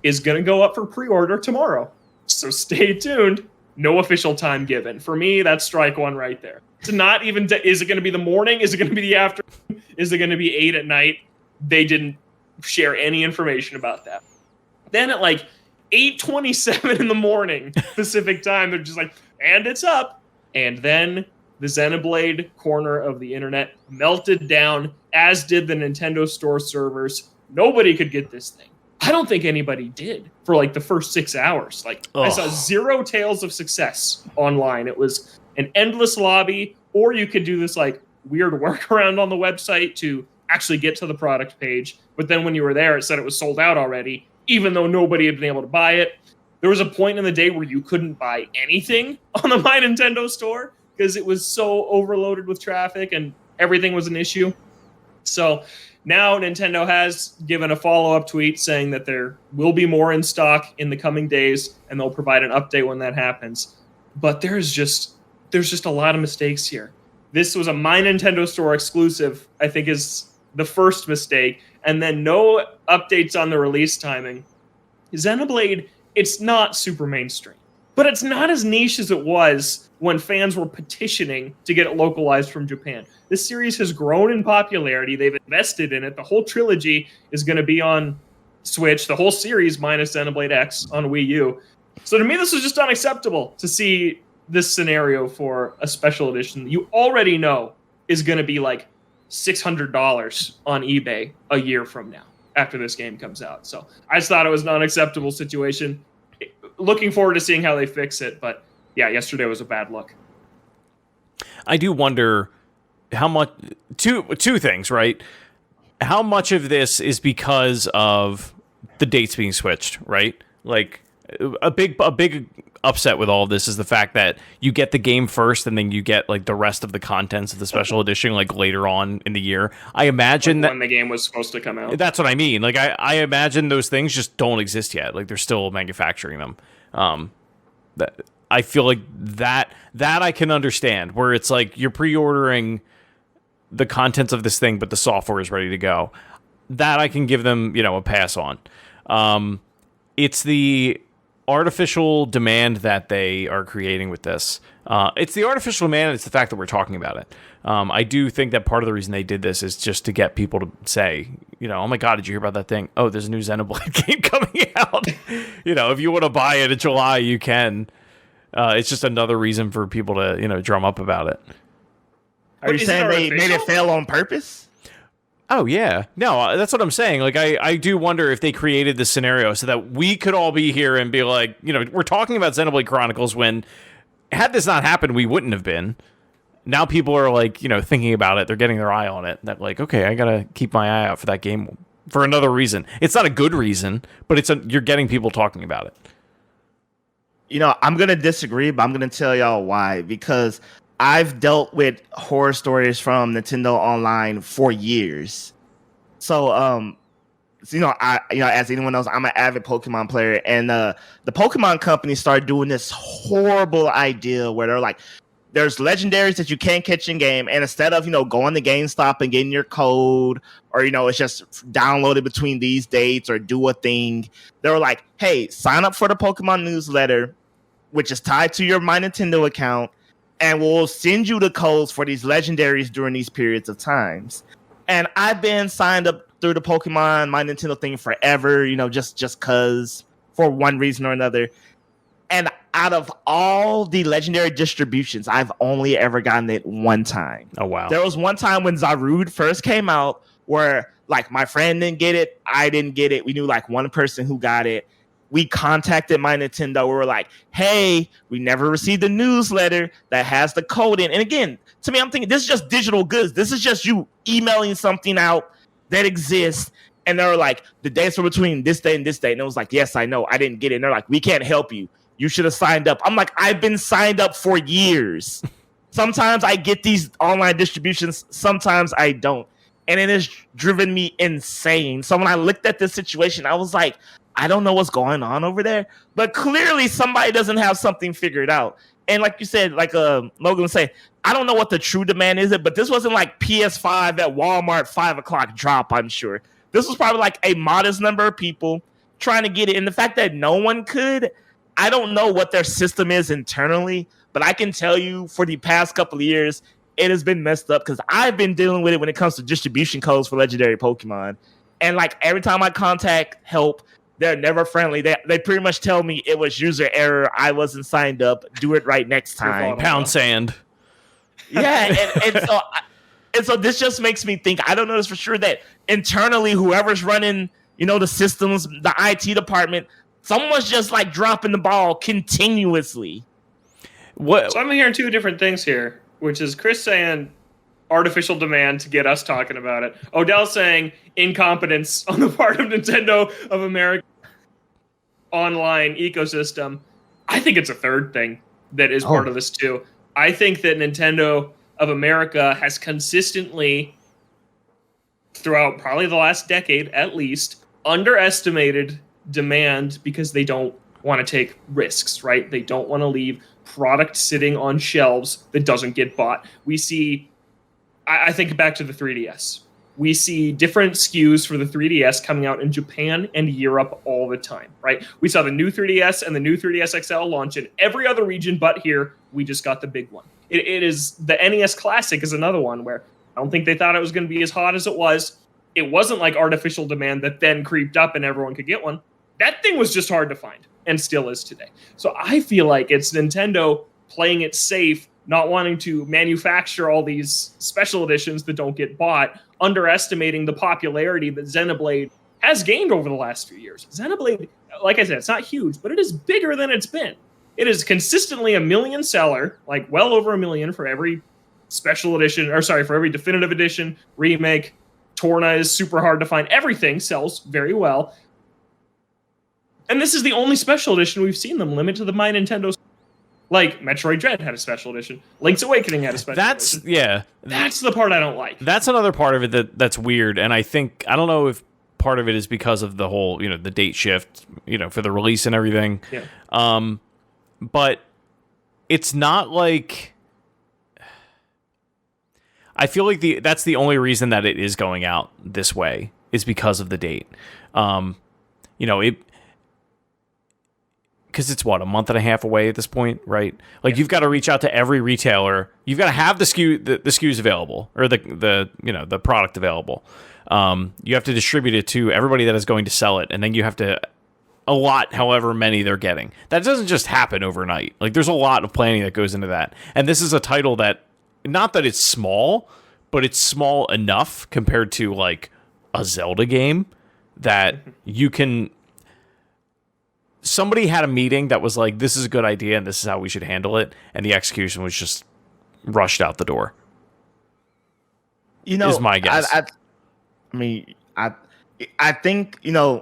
is going to go up for pre-order tomorrow. So stay tuned. No official time given. For me, that's strike one right there. It's not even, is it going to be the morning? Is it going to be the afternoon? Is it going to be 8 at night? They didn't share any information about that. Then at like 8:27 in the morning Pacific time, they're just like, and it's up. And then the Xenoblade corner of the internet melted down, as did the Nintendo Store servers. Nobody could get this thing. I don't think anybody did for like the first 6 hours. Like, I saw zero tales of success online. It was an endless lobby, or you could do this like weird workaround on the website to actually get to the product page. But then when you were there, it said it was sold out already, even though nobody had been able to buy it. There was a point in the day where you couldn't buy anything on the My Nintendo Store because it was so overloaded with traffic and everything was an issue. So now Nintendo has given a follow-up tweet saying that there will be more in stock in the coming days, and they'll provide an update when that happens. But there's just a lot of mistakes here. This was a My Nintendo Store exclusive, I think, is the first mistake, and then no updates on the release timing. Xenoblade, it's not super mainstream, but it's not as niche as it was when fans were petitioning to get it localized from Japan. This series has grown in popularity. They've invested in it. The whole trilogy is going to be on Switch, the whole series minus Xenoblade X on Wii U. So to me, this was just unacceptable to see this scenario for a special edition that you already know is going to be like $600 on eBay a year from now after this game comes out. So I just thought it was an unacceptable situation. Looking forward to seeing how they fix it, but yeah, yesterday was a bad look. I do wonder how much, two things, right? How much of this is because of the dates being switched, right? Like a big upset with all of this is the fact that you get the game first and then you get like the rest of the contents of the special edition like later on in the year. I imagine like when the game was supposed to come out. That's what I mean. Like I imagine those things just don't exist yet. Like they're still manufacturing them. That I feel like that I can understand, where it's like you're pre-ordering the contents of this thing, but the software is ready to go. That I can give them, a pass on. It's the artificial demand that they are creating with this. It's the artificial demand. It's the fact that we're talking about it. I do think that part of the reason they did this is just to get people to say, oh my God, did you hear about that thing? Oh, there's a new Xenoblade game coming out. If you want to buy it in July, you can. It's just another reason for people to, drum up about it. Are you saying they made it fail on purpose? Oh, yeah. No, that's what I'm saying. Like, I do wonder if they created this scenario so that we could all be here and be like, we're talking about Xenoblade Chronicles when, had this not happened, we wouldn't have been. Now people are like, thinking about it. They're getting their eye on it. That like, okay, I got to keep my eye out for that game for another reason. It's not a good reason, but you're getting people talking about it. I'm going to disagree, but I'm going to tell y'all why. Because I've dealt with horror stories from Nintendo Online for years. So, as anyone knows, I'm an avid Pokemon player, and the Pokemon company started doing this horrible idea where they're like, there's legendaries that you can't catch in game, and instead of going to GameStop and getting your code, or it's just downloaded between these dates or do a thing, they were like, hey, sign up for the Pokemon newsletter, which is tied to your My Nintendo account, and we'll send you the codes for these legendaries during these periods of times. And I've been signed up through the Pokemon My Nintendo thing forever, just cause, for one reason or another. And out of all the legendary distributions, I've only ever gotten it one time. Oh, wow. There was one time when Zarude first came out where, like, my friend didn't get it, I didn't get it. We knew, like, one person who got it. We contacted My Nintendo. We were like, hey, we never received a newsletter that has the code in. And again, to me, I'm thinking this is just digital goods. This is just you emailing something out that exists. And they were like, the dates were between this day and this day. And it was like, yes, I know. I didn't get it. And they're like, we can't help you. you should have signed up. I'm like, I've been signed up for years. Sometimes I get these online distributions, sometimes I don't. And it has driven me insane. So when I looked at this situation, I was like, I don't know what's going on over there. But clearly somebody doesn't have something figured out. And like you said, like Logan was saying, I don't know what the true demand is, but this wasn't like PS5 at Walmart 5 o'clock drop, I'm sure. This was probably like a modest number of people trying to get it. And the fact that no one could, I don't know what their system is internally, but I can tell you for the past couple of years, it has been messed up because I've been dealing with it when it comes to distribution codes for legendary Pokemon. And like every time I contact help, they're never friendly. They pretty much tell me it was user error. I wasn't signed up. Do it right next time. Pound sand. Yeah, and so this just makes me think. I don't know this for sure that internally, whoever's running, the systems, the IT department, someone's just like dropping the ball continuously. What? So I'm hearing two different things here, which is Chris saying artificial demand to get us talking about it. Odell saying incompetence on the part of Nintendo of America online ecosystem. I think it's a third thing that is part of this too. I think that Nintendo of America has consistently, throughout probably the last decade at least, underestimated demand because they don't want to take risks, right? They don't want to leave product sitting on shelves that doesn't get bought. We see, I think back to the 3DS. We see different SKUs for the 3DS coming out in Japan and Europe all the time, right? We saw the new 3DS and the new 3DS XL launch in every other region but here. We just got the big one. It is the NES Classic is another one where I don't think they thought it was going to be as hot as it was. It wasn't like artificial demand that then creeped up and everyone could get one. That thing was just hard to find and still is today. So I feel like it's Nintendo playing it safe, not wanting to manufacture all these special editions that don't get bought, underestimating the popularity that Xenoblade has gained over the last few years. Xenoblade, like I said, it's not huge, but it is bigger than it's been. It is consistently a million seller, like well over 1 million for every special edition, for every definitive edition, remake. Torna is super hard to find. Everything sells very well. And this is the only special edition we've seen them limit to the My Nintendo. Like Metroid Dread had a special edition. Link's Awakening had a special edition. Yeah. That's the part I don't like. That's another part of it that's weird. And I don't know if part of it is because of the whole, the date shift, for the release and everything. Yeah. But it's not like... I feel like that's the only reason that it is going out this way is because of the date. Because it's a month and a half away at this point, right? Like you've got to reach out to every retailer. You've got to have the SKUs available or the product available. You have to distribute it to everybody that is going to sell it, and then you have to allot however many they're getting. That doesn't just happen overnight. Like there's a lot of planning that goes into that. And this is a title that, not that it's small, but it's small enough compared to like a Zelda game that you can... Somebody had a meeting that was like, this is a good idea and this is how we should handle it. And the execution was just rushed out the door. Is my guess. I think,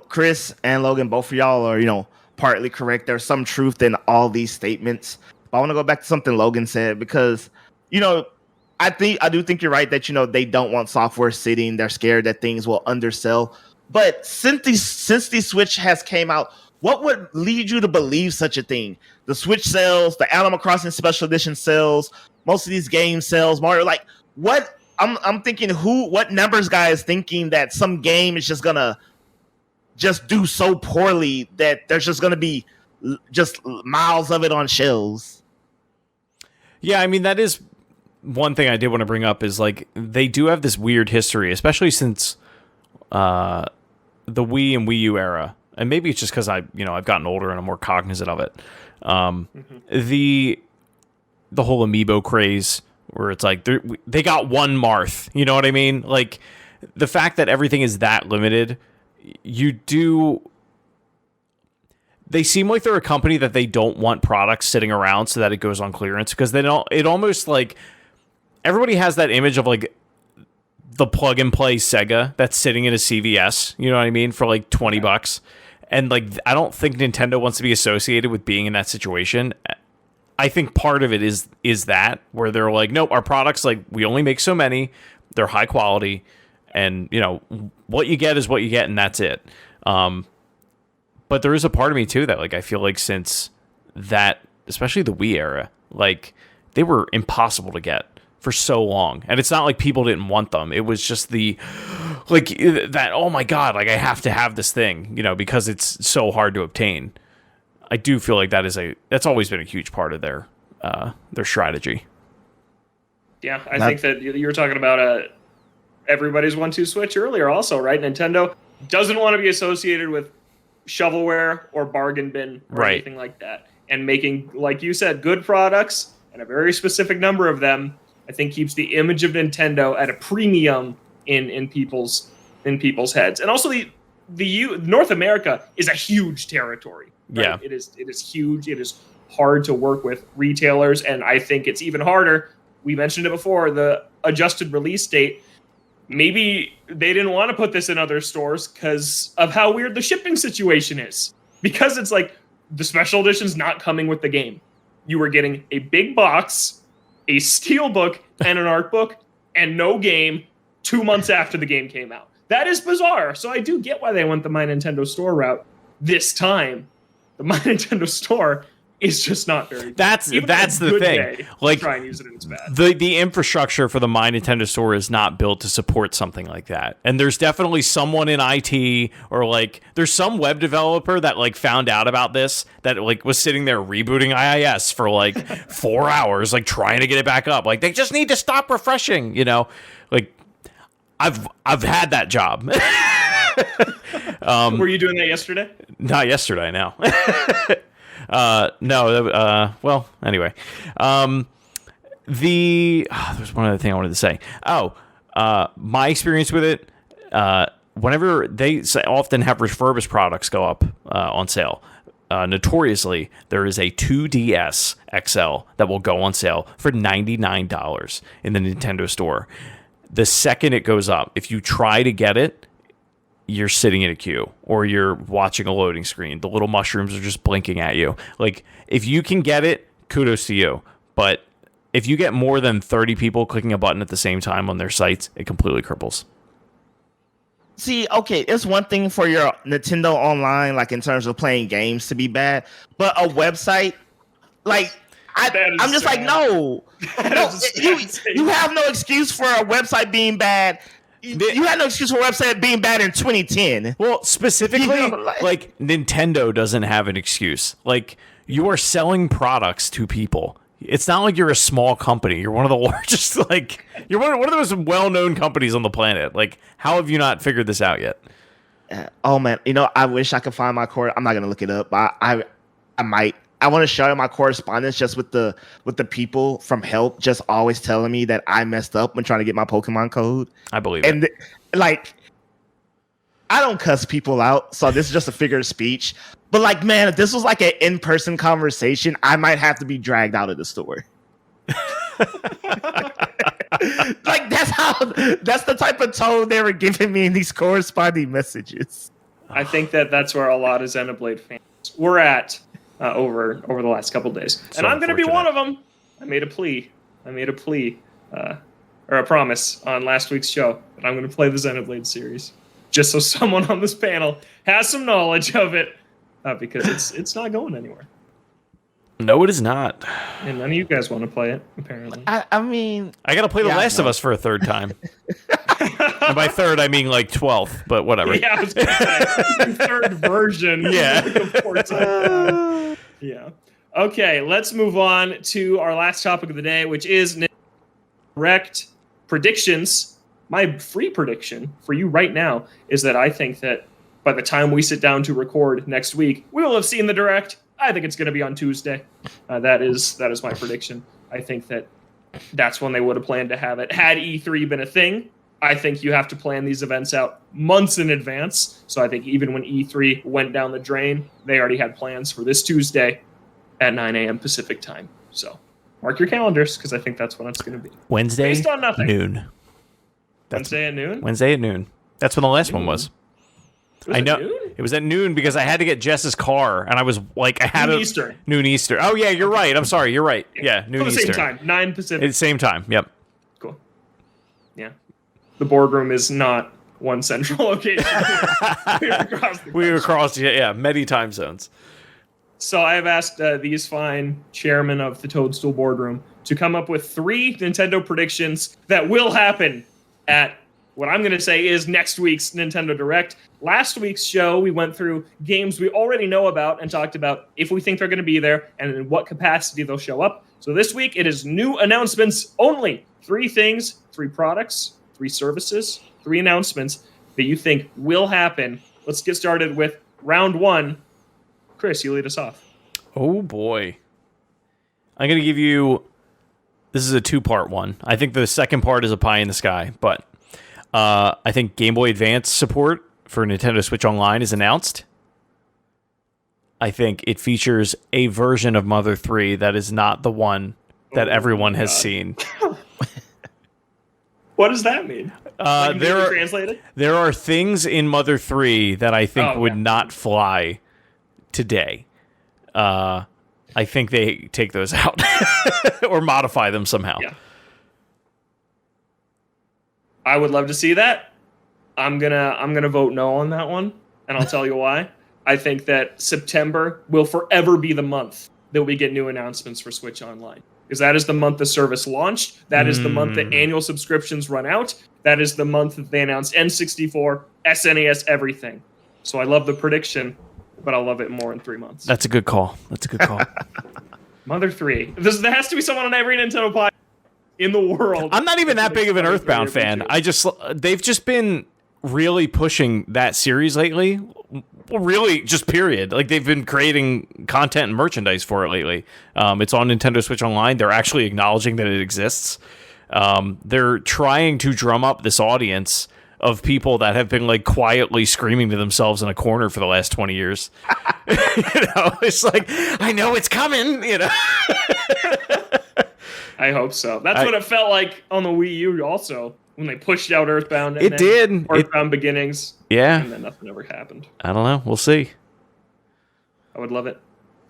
Chris and Logan, both of y'all are, partly correct. There's some truth in all these statements. But I want to go back to something Logan said because, I do think you're right that, they don't want software sitting. They're scared that things will undersell. But since the Switch has came out, what would lead you to believe such a thing? The Switch sells, the Animal Crossing Special Edition sells, most of these games sells, Mario. Like, what? I'm thinking, what numbers guy is thinking that some game is just gonna just do so poorly that there's just gonna be just miles of it on shelves? Yeah, I mean, that is one thing I did want to bring up is like they do have this weird history, especially since the Wii and Wii U era. And maybe it's just because I've gotten older and I'm more cognizant of it. The whole amiibo craze, where it's like they got one Marth. You know what I mean? Like the fact that everything is that limited, they seem like they're a company that they don't want products sitting around so that it goes on clearance because they don't. It almost like everybody has that image of like the plug and play Sega that's sitting in a CVS. You know what I mean? For like $20. And like, I don't think Nintendo wants to be associated with being in that situation. I think part of it is that where they're like, nope, our products, like, we only make so many, they're high quality, and you know what you get is what you get, and that's it. But there is a part of me too that, like, I feel like since that, especially the Wii era, like, they were impossible to get for so long. And it's not like people didn't want them. It was just that, oh my God, like, I have to have this thing, you know, because it's so hard to obtain. I do feel like that's always been a huge part of their strategy. Yeah, I think that you were talking about everybody's 1-2 switch earlier also, right? Nintendo doesn't want to be associated with shovelware or bargain bin or anything like that. And making, like you said, good products, and a very specific number of them, I think keeps the image of Nintendo at a premium in people's heads. And also the North America is a huge territory. Right? Yeah. It is huge. It is hard to work with retailers, and I think it's even harder. We mentioned it before, the adjusted release date. Maybe they didn't want to put this in other stores because of how weird the shipping situation is. Because it's like the special edition's not coming with the game. You were getting a big box, a steelbook, and an art book, and no game 2 months after the game came out. That is bizarre. So I do get why they went the My Nintendo Store route this time. The My Nintendo Store is just not very good. That's the thing. Like, try and use it in its bad. The infrastructure for the My Nintendo Store is not built to support something like that. And there's definitely someone in IT, or like there's some web developer that like found out about this, that like was sitting there rebooting IIS for like 4 hours, like trying to get it back up. Like, they just need to stop refreshing, you know? Like, I've had that job. Were you doing that yesterday? Not yesterday, no. No. Well, anyway, there's one other thing I wanted to say. My experience with it, whenever they often have refurbished products go up on sale, notoriously there is a 2DS XL that will go on sale for $99 in the Nintendo Store. The second it goes up, if you try to get it, you're sitting in a queue, or you're watching a loading screen. The little mushrooms are just blinking at you. Like, if you can get it, kudos to you. But if you get more than 30 people clicking a button at the same time on their sites, it completely cripples. See, okay, it's one thing for your Nintendo Online, like in terms of playing games, to be bad, but a website, like, I'm just sad. Like, no, you have no excuse for a website being bad. You had no excuse for a website being bad in 2010. Well, specifically, like, Nintendo doesn't have an excuse. Like, you are selling products to people. It's not like you're a small company. You're one of the largest, like, you're one of the most well-known companies on the planet. Like, how have you not figured this out yet? Oh, man. You know, I wish I could find my cord. I'm not going to look it up, but I might. I want to show my correspondence just with the people from help, just always telling me that I messed up when trying to get my Pokemon code. I believe it. And like, I don't cuss people out, so this is just a figure of speech. But like, man, if this was like an in-person conversation, I might have to be dragged out of the store. Like, that's the type of tone they were giving me in these corresponding messages. I think that's where a lot of Xenoblade fans were at. Over the last couple of days. And I'm going to be one of them. I made a plea, or a promise on last week's show that I'm going to play the Xenoblade series, just so someone on this panel has some knowledge of it, because it's not going anywhere. No, it is not. And none of you guys want to play it, apparently. I mean, I got to play The Last of Us for a third time. And by third, I mean like 12th, but whatever. Yeah, I was going to say, third version. Yeah. Yeah. Okay, let's move on to our last topic of the day, which is Direct predictions. My free prediction for you right now is that I think that by the time we sit down to record next week, we will have seen the Direct. I think it's going to be on Tuesday. That is my prediction. I think that's when they would have planned to have it. Had E3 been a thing, I think you have to plan these events out months in advance. So I think even when E3 went down the drain, they already had plans for this Tuesday at 9 a.m. Pacific time. So mark your calendars, because I think that's when it's going to be. Wednesday, based on nothing. Noon. Wednesday at noon? Wednesday at noon. That's when the last one was. Was I it know noon? it It was at noon because I had to get Jess's car, and I was like, I had Noon Eastern. Noon Eastern. Oh yeah, you're right. I'm sorry, you're right. Yeah, noon At the Eastern. same time, 9 Pacific. At the same time. Yep. Cool. Yeah. The boardroom is not one central location. We were across many time zones. So I have asked these fine chairmen of the Toadstool Boardroom to come up with 3 Nintendo predictions that will happen at what I'm going to say is next week's Nintendo Direct. Last week's show, we went through games we already know about and talked about if we think they're going to be there and in what capacity they'll show up. So this week, it is new announcements only. 3 things, 3 products, 3 services, 3 announcements that you think will happen. Let's get started with round 1. Chris, you lead us off. Oh, boy. I'm going to give you... This is a 2-part one. I think the second part is a pie in the sky, but I think Game Boy Advance support for Nintendo Switch Online is announced. I think it features a version of Mother 3 that is not the one that everyone has seen. What does that mean? Translated? There are things in Mother 3 that I think would not fly today. I think they take those out or modify them somehow. Yeah. I would love to see that. I'm gonna vote no on that one, and I'll tell you why. I think that September will forever be the month that we get new announcements for Switch Online. Because that is the month the service launched. That is the month that annual subscriptions run out. That is the month that they announced N64, SNES, everything. So I love the prediction, but I'll love it more in 3 months. That's a good call. Mother 3. There has to be someone on every Nintendo pod in the world. I'm not even that big of an Earthbound fan. They've just been really pushing that series lately. Well, really, just period. Like, they've been creating content and merchandise for it lately. It's on Nintendo Switch Online. They're actually acknowledging that it exists. They're trying to drum up this audience of people that have been like quietly screaming to themselves in a corner for the last 20 years. It's like, I know it's coming, I hope so. That's what it felt like on the Wii U also, when they pushed out Earthbound. And it did. Earthbound Beginnings. Yeah. And then nothing ever happened. I don't know. We'll see. I would love it.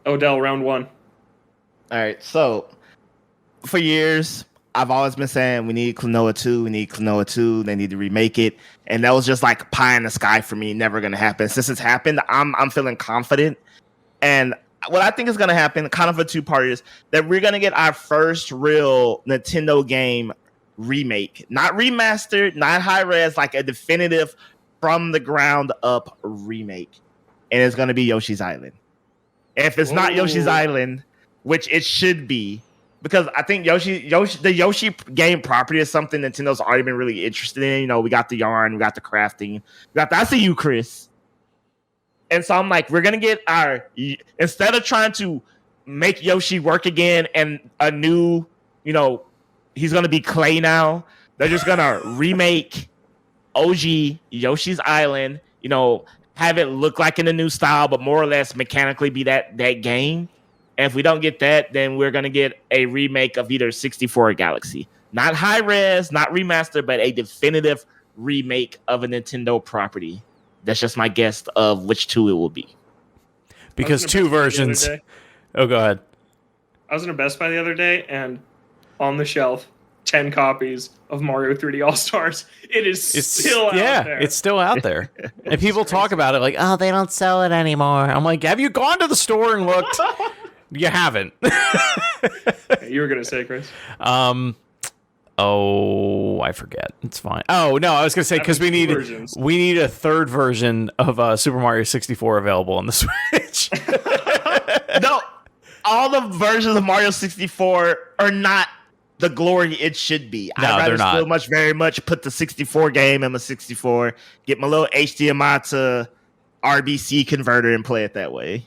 Odell, round 1. All right, so for years, I've always been saying we need Klonoa 2, they need to remake it. And that was just like pie in the sky for me, never going to happen. Since it's happened, I'm feeling confident. And what I think is going to happen, kind of a 2-part, is that we're going to get our first real Nintendo game remake. Not remastered, not high-res, like a definitive from the ground up remake. And it's going to be Yoshi's Island. And if it's not Yoshi's Island, which it should be, because I think the Yoshi game property is something Nintendo's already been really interested in. We got the yarn, we got the crafting, that's you, Chris. And so I'm like, we're gonna get instead of trying to make Yoshi work again and a new, he's gonna be clay now. They're just gonna remake OG Yoshi's Island. Have it look like in a new style, but more or less mechanically be that game. And if we don't get that, then we're going to get a remake of either 64 or Galaxy. Not high-res, not remastered, but a definitive remake of a Nintendo property. That's just my guess of which 2 it will be. Because 2 versions. Oh, go ahead. I was in a Best Buy the other day, and on the shelf, 10 copies of Mario 3D All-Stars. It's still out there. Yeah, it's still out there. And people talk about it like, oh, they don't sell it anymore. I'm like, have you gone to the store and looked? You haven't. You were going to say, Chris? Oh, I forget. It's fine. Oh, no, I was going to say, because we need a 3rd version of Super Mario 64 available on the Switch. No, all the versions of Mario 64 are not the glory it should be. No, I'd they're not. still very much put the 64 game in my 64, get my little HDMI to RBC converter and play it that way.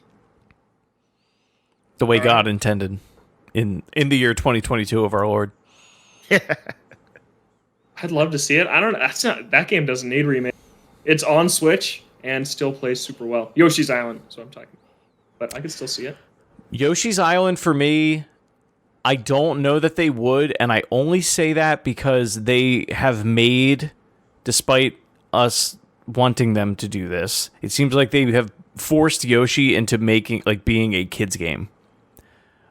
The way God intended in the year 2022 of our Lord. I'd love to see it. That game doesn't need remake. It's on Switch and still plays super well. Yoshi's Island, that's what I'm talking about. But I could still see it. Yoshi's Island, for me, I don't know that they would, and I only say that because they have made, despite us wanting them to do this. It seems like they have forced Yoshi into being a kids game.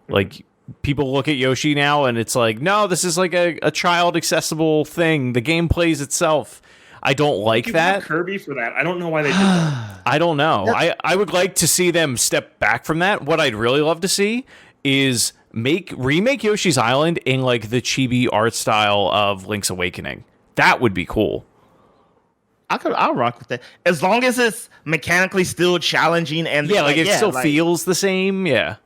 Like, people look at Yoshi now and it's like, no, this is like a child accessible thing. The game plays itself. I don't like that. Kirby for that. I don't know why they did that. I don't know. I would like to see them step back from that. What I'd really love to see is remake Yoshi's Island in like the chibi art style of Link's Awakening. That would be cool. I'll rock with that as long as it's mechanically still challenging and it still feels the same. Yeah,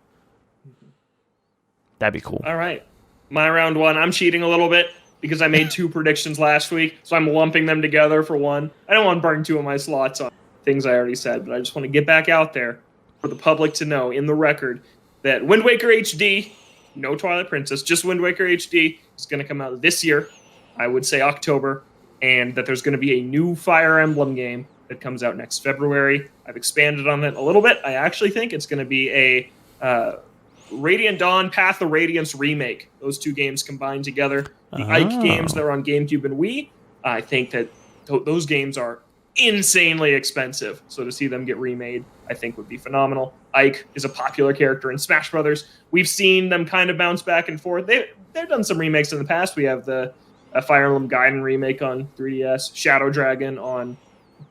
that'd be cool. All right, my round one. I'm cheating a little bit because I made 2 predictions last week, so I'm lumping them together for one. I don't want to burn 2 of my slots on things I already said, but I just want to get back out there for the public to know in the record that Wind Waker HD, no Twilight Princess, just Wind Waker HD is going to come out this year. I would say October. And that there's going to be a new Fire Emblem game that comes out next February. I've expanded on it a little bit. I actually think it's going to be a Radiant Dawn Path of Radiance remake. Those 2 games combined together. The Ike games that are on GameCube and Wii, I think that those games are insanely expensive. So to see them get remade, I think would be phenomenal. Ike is a popular character in Smash Brothers. We've seen them kind of bounce back and forth. They've done some remakes in the past. We have the Fire Emblem Gaiden remake on 3DS, Shadow Dragon on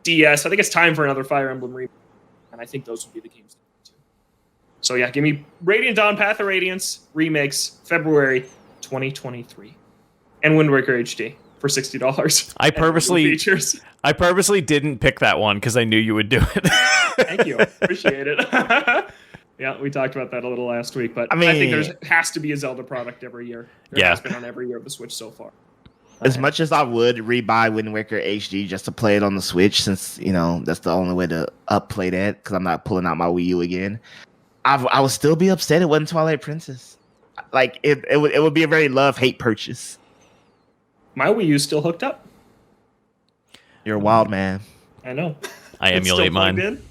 DS. I think it's time for another Fire Emblem remake, and I think those would be the games. So yeah, give me Radiant Dawn Path of Radiance remakes February 2023, and Wind Waker HD for $60. I purposely didn't pick that one because I knew you would do it. Thank you, appreciate it. Yeah, we talked about that a little last week, but I think there has to be a Zelda product every year. There has been on every year of the Switch so far. As much as I would rebuy Wind Waker HD just to play it on the Switch, since that's the only way to upplay that, because I'm not pulling out my Wii U again, I would still be upset it wasn't Twilight Princess. Like it would be a very love-hate purchase. My Wii U's still hooked up. You're a wild man. I know. I emulate mine. Dang.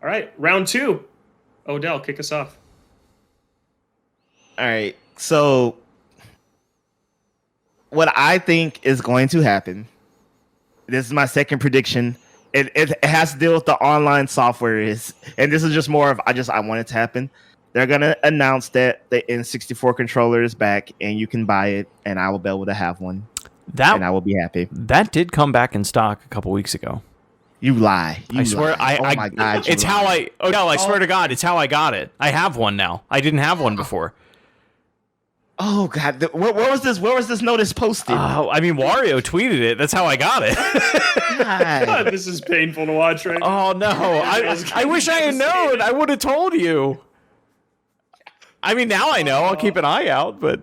All right, round 2. Odell, kick us off. All right. So, what I think is going to happen, this is my second prediction. It has to deal with the online software and this is just more of I want it to happen. They're gonna announce that the N64 controller is back and you can buy it, and I will be able to have one. And I will be happy. That did come back in stock a couple weeks ago. You lie. I swear. Oh my God! It's how I. Oh no! I swear to God, it's how I got it. I have one now. I didn't have one before. Oh God! Where was this? Where was this notice posted? I mean, Wario tweeted it. That's how I got it. God, this is painful to watch right now. Oh no! I wish I had known. I would have told you. I mean, now I know. I'll keep an eye out, but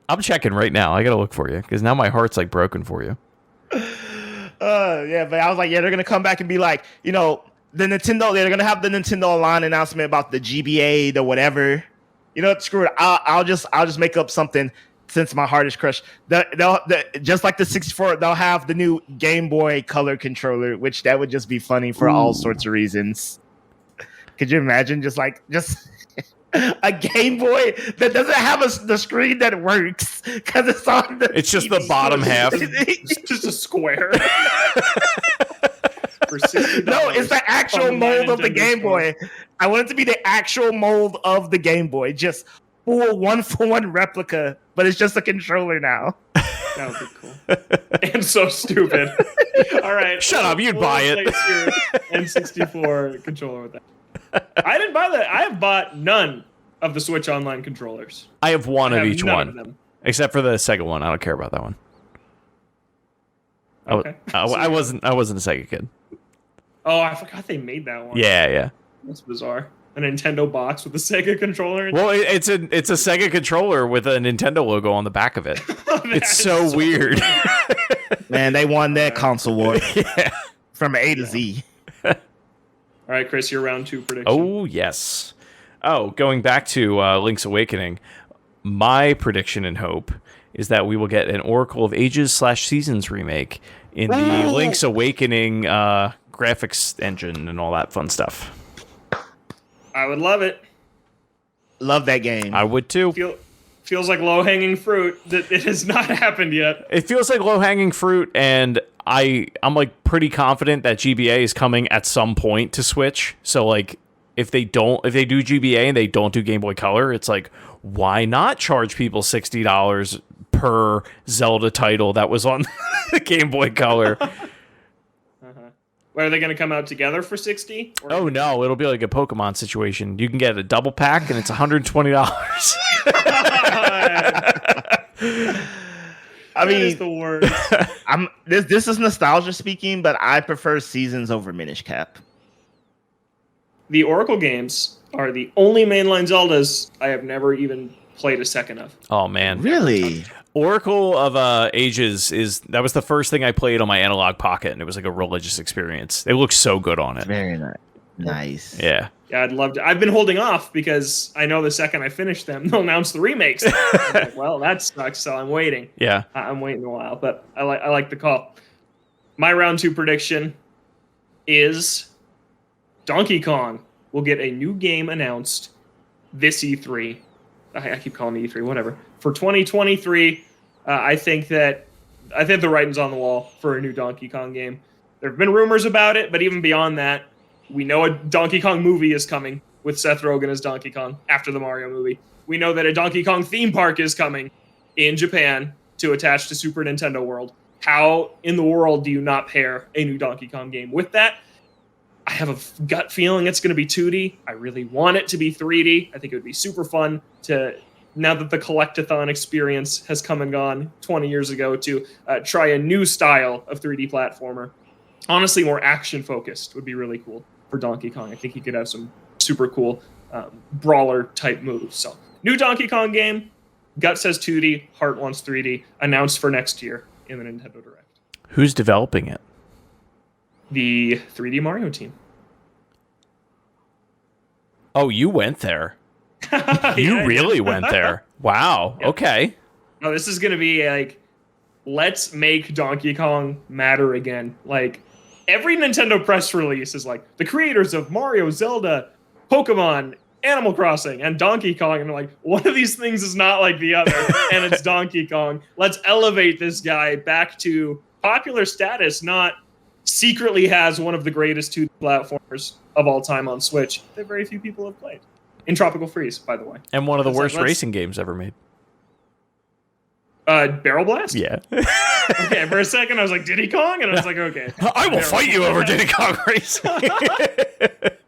I'm checking right now. I gotta look for you because now my heart's like broken for you. Yeah, but I was like, they're gonna come back and be like, the Nintendo. They're gonna have the Nintendo Online announcement about the GBA, the whatever. Screw it. I'll just make up something since my heart is crushed. Just like the 64, they'll have the new Game Boy Color controller, which that would just be funny for all sorts of reasons. Could you imagine just a Game Boy that doesn't have the screen that works because it's on the It's just the bottom half. It's just a square. For $60. No, it's the actual mold of the Game Boy. I want it to be the actual mold of the Game Boy. Just full 1-for-1 replica, but it's just a controller now. That would be cool. And so stupid. All right. Shut up, you'd buy it. Your N64 controller with that. I didn't buy that. I have bought none of the Switch Online controllers. I have one of each one. Of them. Except for the Sega one. I don't care about that one. Okay. I wasn't a Sega kid. Oh, I forgot they made that one. Yeah. That's bizarre. A Nintendo box with a Sega controller. Well, it's a Sega controller with a Nintendo logo on the back of it. It's so weird. Man, they won that console war. Yeah. From A to Z. All right, Chris, your round 2 prediction. Oh, yes. Oh, going back to Link's Awakening, my prediction and hope is that we will get an Oracle of Ages / Seasons remake in the Link's Awakening graphics engine and all that fun stuff. I would love it. Love that game. I would too. feels like low-hanging fruit that it has not happened yet. It feels like low-hanging fruit, and I'm like pretty confident that GBA is coming at some point to Switch. So like if they do GBA and they don't do Game Boy Color, it's like, why not charge people $60 per Zelda title that was on the Game Boy Color? Are they going to come out together for 60? Oh no, it'll be like a Pokemon situation. You can get a double pack and it's $120. I mean, is the worst. This is nostalgia speaking, but I prefer Seasons over Minish Cap. The Oracle games are the only mainline Zeldas I have never even played a second of. Oh man, really? Oracle of Ages that was the first thing I played on my Analog Pocket, and it was like a religious experience. It looks so good on it. Very nice. Yeah. Yeah, I'd love to. I've been holding off because I know the second I finish them, they'll announce the remakes. I'm like, well, that sucks, so I'm waiting. Yeah. I'm waiting a while, but I like the call. My round 2 prediction is Donkey Kong will get a new game announced this E3. I keep calling it E3, whatever. For 2023, I think the writing's on the wall for a new Donkey Kong game. There have been rumors about it, but even beyond that, we know a Donkey Kong movie is coming with Seth Rogen as Donkey Kong after the Mario movie. We know that a Donkey Kong theme park is coming in Japan to attach to Super Nintendo World. How in the world do you not pair a new Donkey Kong game with that? I have a gut feeling it's going to be 2D. I really want it to be 3D. I think it would be super fun to, now that the Collectathon experience has come and gone 20 years ago, to try a new style of 3D platformer. Honestly, more action-focused would be really cool for Donkey Kong. I think he could have some super cool brawler-type moves. So, new Donkey Kong game. Gut says 2D. Heart wants 3D. Announced for next year in the Nintendo Direct. Who's developing it? The 3D Mario team. Oh, you went there. You really went there. Wow. Yep. Okay. No, this is going to be like, let's make Donkey Kong matter again. Like, every Nintendo press release is like, the creators of Mario, Zelda, Pokemon, Animal Crossing, and Donkey Kong. And they're like, one of these things is not like the other, and it's Donkey Kong. Let's elevate this guy back to popular status, not secretly has one of the greatest 2D platformers of all time on Switch that very few people have played. In Tropical Freeze, by the way. And one of the worst racing games ever made. Barrel Blast? Yeah. Okay, for a second I was like, Diddy Kong? And I was like, okay. I will fight you over Diddy Kong Racing.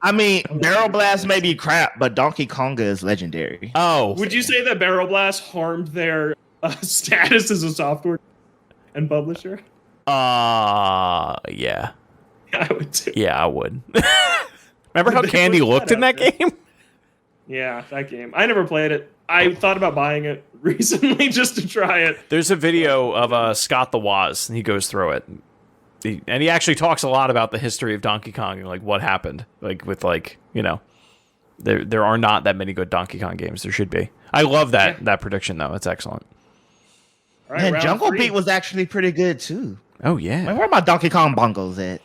I mean, Barrel Blast may be crap, but Donkey Konga is legendary. Oh. Would you say that Barrel Blast harmed their status as a software and publisher? Yeah. I would too. Yeah, I would. Remember how Candy looked in that game? Yeah, that game. I never played it. I thought about buying it recently just to try it. There's a video of Scott the Woz, and he goes through it. And he actually talks a lot about the history of Donkey Kong and like what happened. Like with like, you know, there are not that many good Donkey Kong games. There should be. I love that prediction though. It's excellent. All right, and Jungle Beat was actually pretty good too. Oh yeah. Where are my Donkey Kong bongos at?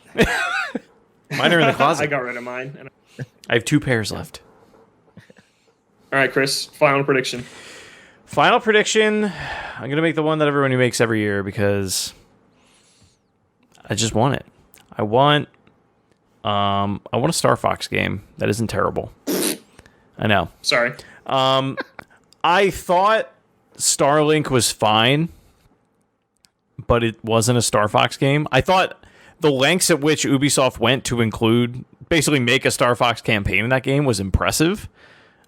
Mine are in the closet. I got rid of mine. And I have 2 pairs left. all right, Chris, final prediction. Final prediction. I'm going to make the one that everyone makes every year because I just want it. I want a Star Fox game that isn't terrible. I know. Sorry. I thought Starlink was fine, but it wasn't a Star Fox game. I thought the lengths at which Ubisoft went to include, basically make a Star Fox campaign in that game was impressive.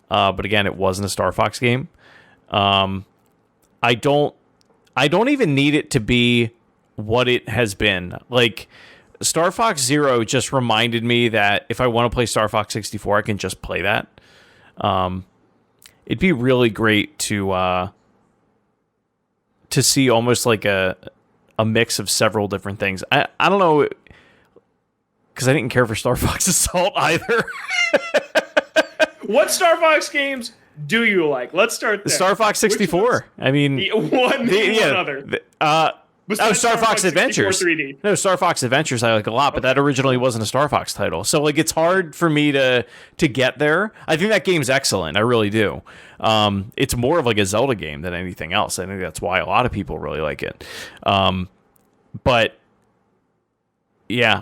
But again, it wasn't a Star Fox game. I don't even need it to be what it has been. Like, Star Fox Zero just reminded me that if I want to play Star Fox 64, I can just play that. It'd be really great to see almost like a mix of several different things. I don't know, because I didn't care for Star Fox Assault either. What Star Fox games do you like? Let's start there. Star Fox 64. I mean, one other. Besides Star Fox 64 Adventures. 3D. No, Star Fox Adventures I like a lot, but that originally wasn't a Star Fox title. So like it's hard for me to get there. I think that game's excellent. I really do. It's more of like a Zelda game than anything else. I think that's why a lot of people really like it. But yeah,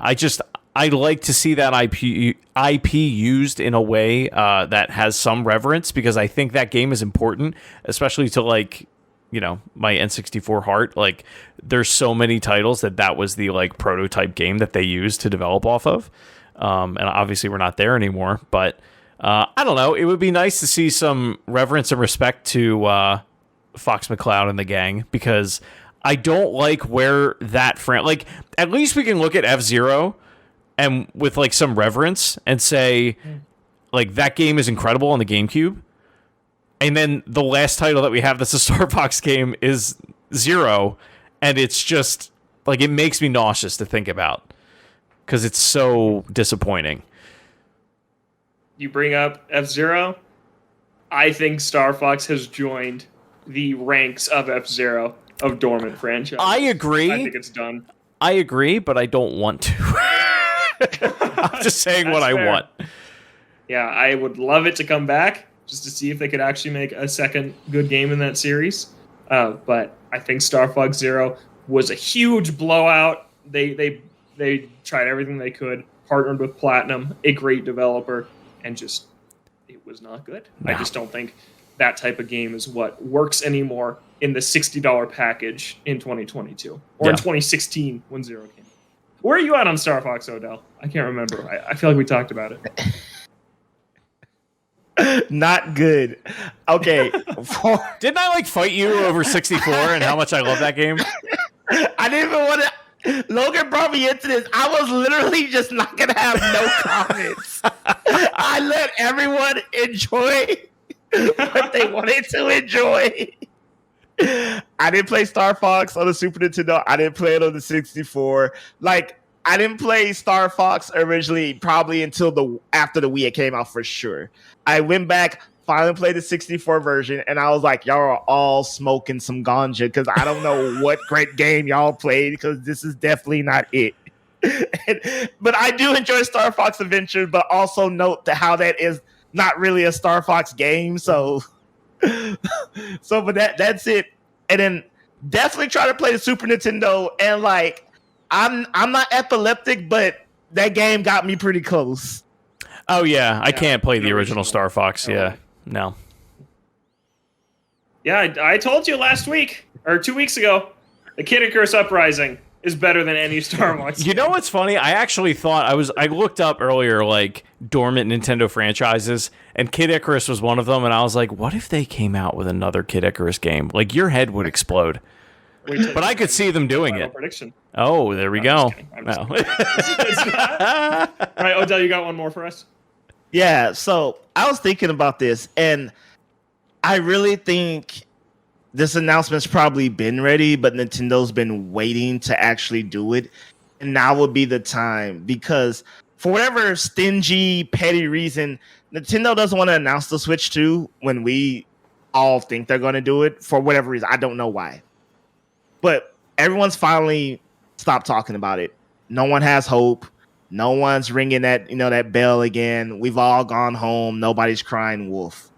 I like to see that IP used in a way that has some reverence, because I think that game is important, especially to like, you know, my N64 heart. Like there's so many titles that was the like prototype game that they used to develop off of. And obviously we're not there anymore, but I don't know. It would be nice to see some reverence and respect to Fox McCloud and the gang, because I don't like where that like at least we can look at F-Zero and with like some reverence and say like that game is incredible on the GameCube. And then the last title that we have that's a Star Fox game is Zero, and it's just like it makes me nauseous to think about because it's so disappointing. You bring up F-Zero. I think Star Fox has joined the ranks of F-Zero of dormant franchise. I agree. I think it's done. I agree, but I don't want to. I'm just saying what I want. Yeah, I would love it to come back, just to see if they could actually make a second good game in that series. But I think Star Fox Zero was a huge blowout. They tried everything they could, partnered with Platinum, a great developer, and just it was not good. No. I just don't think that type of game is what works anymore in the $60 package in 2022 or in 2016 when Zero came. Where are you at on Star Fox, Odell? I can't remember. I feel like we talked about it. Not good. Okay. Didn't I like fight you over 64 and how much I love that game? I didn't even want to. Logan brought me into this. I was literally just not going to have no comments. I let everyone enjoy what they wanted to enjoy. I didn't play Star Fox on the Super Nintendo. I didn't play it on the 64. Like, I didn't play Star Fox originally probably until after the Wii it came out for sure. I went back, finally played the 64 version, and I was like, y'all are all smoking some ganja because I don't know what great game y'all played because this is definitely not it. But I do enjoy Star Fox Adventure, but also note how that is not really a Star Fox game. So but that's it. And then definitely try to play the Super Nintendo, and like I'm not epileptic, but that game got me pretty close. Oh yeah, I can't play the original Star Fox. Yeah, no. Yeah, I told you last week or 2 weeks ago, the Kid Icarus Uprising is better than any Star Wars. You know what's funny? I actually thought I looked up earlier like dormant Nintendo franchises, and Kid Icarus was one of them, and I was like, what if they came out with another Kid Icarus game? Like your head would explode. But I could see them doing it. Prediction. Oh, there we go. No. All right, Odell, you got one more for us? Yeah, so I was thinking about this, and I really think this announcement's probably been ready, but Nintendo's been waiting to actually do it. And now would be the time, because for whatever stingy, petty reason, Nintendo doesn't want to announce the Switch 2 when we all think they're going to do it for whatever reason. I don't know why. But everyone's finally stopped talking about it. No one has hope. No one's ringing that bell again. We've all gone home. Nobody's crying wolf.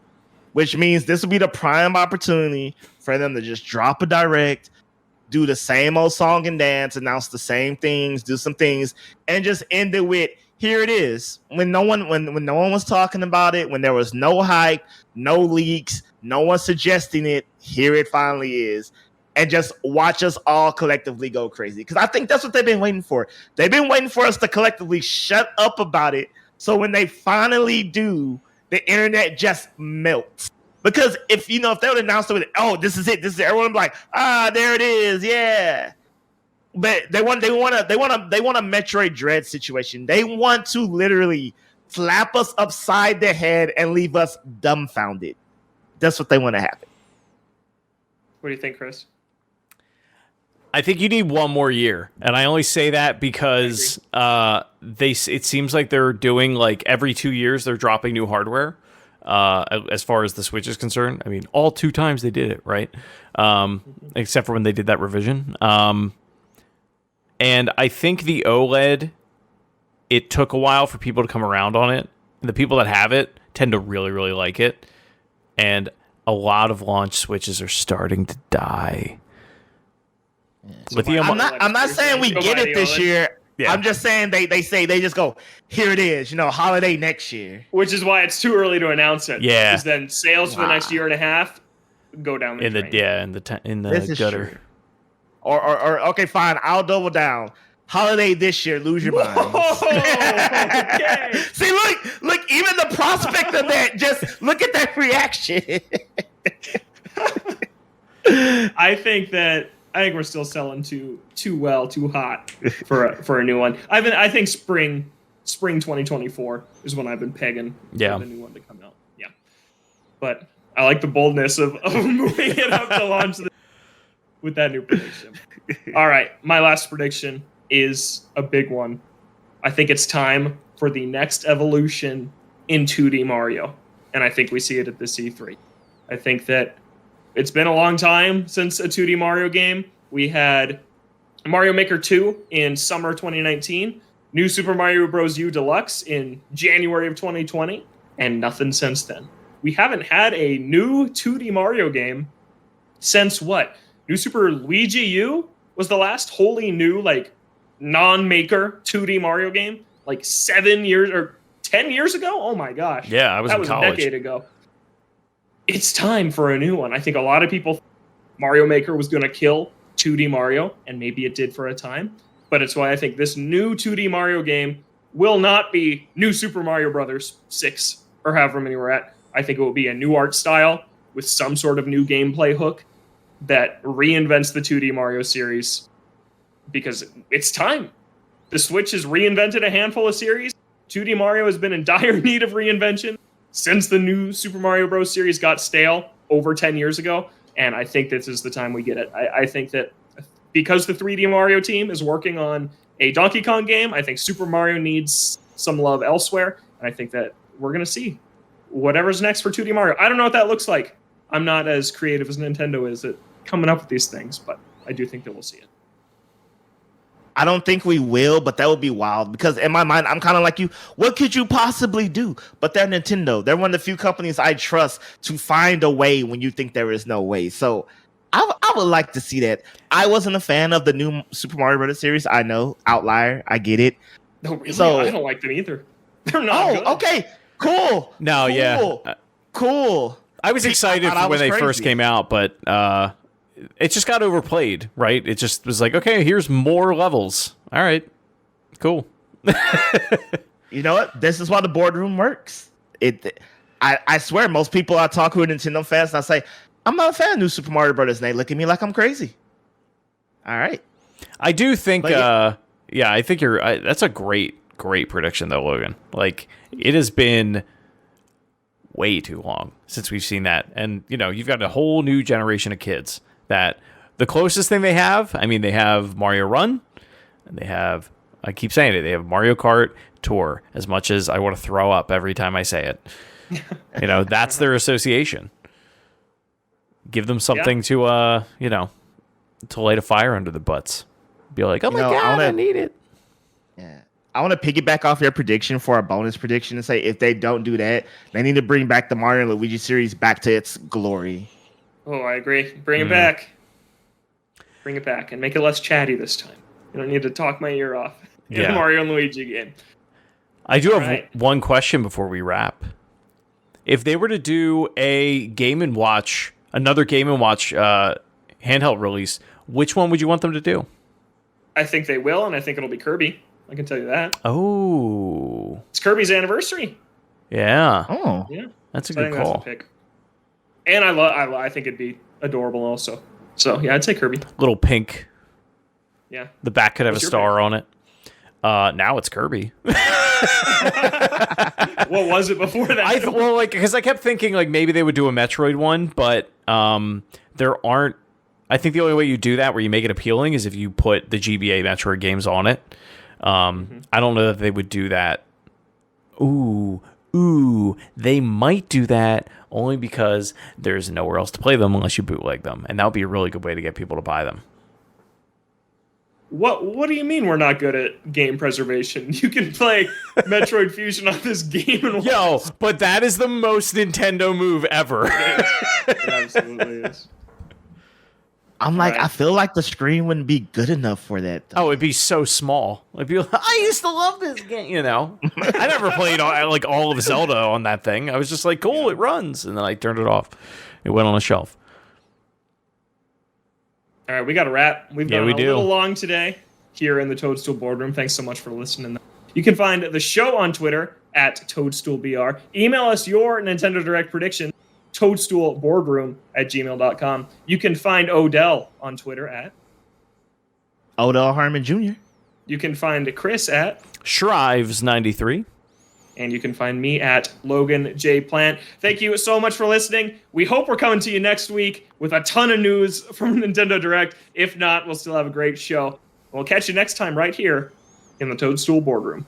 Which means this will be the prime opportunity for them to just drop a direct, do the same old song and dance, announce the same things, do some things, and just end it with, here it is. When no one was talking about it, when there was no hype, no leaks, no one suggesting it, here it finally is. And just watch us all collectively go crazy. Because I think that's what they've been waiting for. They've been waiting for us to collectively shut up about it. So when they finally do, the internet just melts. Because if they would announce it, this is it, everyone would be like, there it is, yeah. But they want a Metroid Dread situation. They want to literally slap us upside the head and leave us dumbfounded. That's what they want to happen. What do you think, Chris? I think you need one more year, and I only say that because it seems like they're doing like every 2 years they're dropping new hardware. as far as the Switch is concerned. I mean, all 2 times they did it, right? Except for when they did that revision. And I think the OLED, it took a while for people to come around on it. And the people that have it tend to really, really like it. And a lot of launch Switches are starting to die. I'm not saying we get it this year. Yeah. I'm just saying they just go, here it is, holiday next year. Which is why it's too early to announce it. Yeah. Because then sales for the next year and a half go down the drain. In the gutter. True. Or okay, fine, I'll double down. Holiday this year, lose your mind. Okay. See, look, even the prospect of that, just look at that reaction. I think we're still selling too well, too hot for a new one. I think spring 2024 is when I've been pegging for the new one to come out. Yeah, but I like the boldness of moving it up to launch with that new prediction. All right, my last prediction is a big one. I think it's time for the next evolution in 2D Mario, and I think we see it at this E3. I think that it's been a long time since a 2D Mario game. We had Mario Maker 2 in summer 2019, New Super Mario Bros. U Deluxe in January of 2020, and nothing since then. We haven't had a new 2D Mario game since what? New Super Luigi U was the last wholly new, non-maker 2D Mario game, 7 years or 10 years ago? Oh my gosh. Yeah, I was in college. That was a decade ago. It's time for a new one. I think a lot of people Mario Maker was going to kill 2D Mario, and maybe it did for a time. But it's why I think this new 2D Mario game will not be New Super Mario Brothers 6 or however many we're at. I think it will be a new art style with some sort of new gameplay hook that reinvents the 2D Mario series, because it's time. The Switch has reinvented a handful of series. 2D Mario has been in dire need of reinvention since the new Super Mario Bros. Series got stale over 10 years ago, and I think this is the time we get it. I think that because the 3D Mario team is working on a Donkey Kong game, I think Super Mario needs some love elsewhere, and I think that we're going to see whatever's next for 2D Mario. I don't know what that looks like. I'm not as creative as Nintendo is at coming up with these things, but I do think that we'll see it. I don't think we will, but that would be wild, because in my mind, I'm kind of like you. What could you possibly do? But they're Nintendo. They're one of the few companies I trust to find a way when you think there is no way. So I would like to see that. I wasn't a fan of the new Super Mario Bros. Series. I know, outlier. I get it. No, really? So, I don't like them either. They're not good. Okay. Cool. No, cool. Yeah. Cool. I was excited when they first came out, but it just got overplayed, right? It just was like, okay, here's more levels. All right, cool. You know what? This is why the boardroom works. I swear, most people I talk who are Nintendo fans, and I say, I'm not a fan of New Super Mario Brothers, and they look at me like I'm crazy. All right. I do think, I think that's a great prediction, though, Logan. It has been way too long since we've seen that. And, you've got a whole new generation of kids that the closest thing they have, they have Mario Run, and they have, I keep saying it, they have Mario Kart Tour, as much as I want to throw up every time I say it. That's their association. Give them something to, to light a fire under the butts. Be like, oh my God, I need it. Yeah. I want to piggyback off your prediction for a bonus prediction and say if they don't do that, they need to bring back the Mario and Luigi series back to its glory. Oh, I agree. Bring it back. Bring it back and make it less chatty this time. You don't need to talk my ear off in the Mario and Luigi game. I do have one question before we wrap. If they were to do a another Game & Watch handheld release, which one would you want them to do? I think they will, and I think it'll be Kirby. I can tell you that. Oh. It's Kirby's anniversary. Yeah. Oh. Yeah. That's a good call. That's a pick. And I think it'd be adorable also. So, yeah, I'd say Kirby. Little pink. Yeah. The back could have a star on it. Now it's Kirby. What was it before that? Because I kept thinking maybe they would do a Metroid one, but there aren't. I think the only way you do that, where you make it appealing, is if you put the GBA Metroid games on it. I don't know that they would do that. Ooh, ooh, they might do that only because there's nowhere else to play them unless you bootleg them. And that would be a really good way to get people to buy them. What do you mean we're not good at game preservation? You can play Metroid Fusion on this game and Yo, but that is the most Nintendo move ever. It absolutely is. I'm like, Right. I feel like the screen wouldn't be good enough for that. Though. Oh, it'd be so small. It'd be like, I used to love this game, you know. I never played all of Zelda on that thing. I was just like, cool, it runs. And then I turned it off. It went on a shelf. All right, we got a wrap. We've Yeah, gone we a do. little long today here in the Toadstool Boardroom. Thanks so much for listening. You can find the show on Twitter at ToadstoolBR. Email us your Nintendo Direct prediction, toadstoolboardroom@gmail.com. You can find Odell on Twitter at. Odell Harmon Jr. You can find Chris at. Shrives93. And you can find me at Logan J. Plant. Thank you so much for listening. We hope we're coming to you next week with a ton of news from Nintendo Direct. If not, we'll still have a great show. We'll catch you next time right here in the Toadstool Boardroom.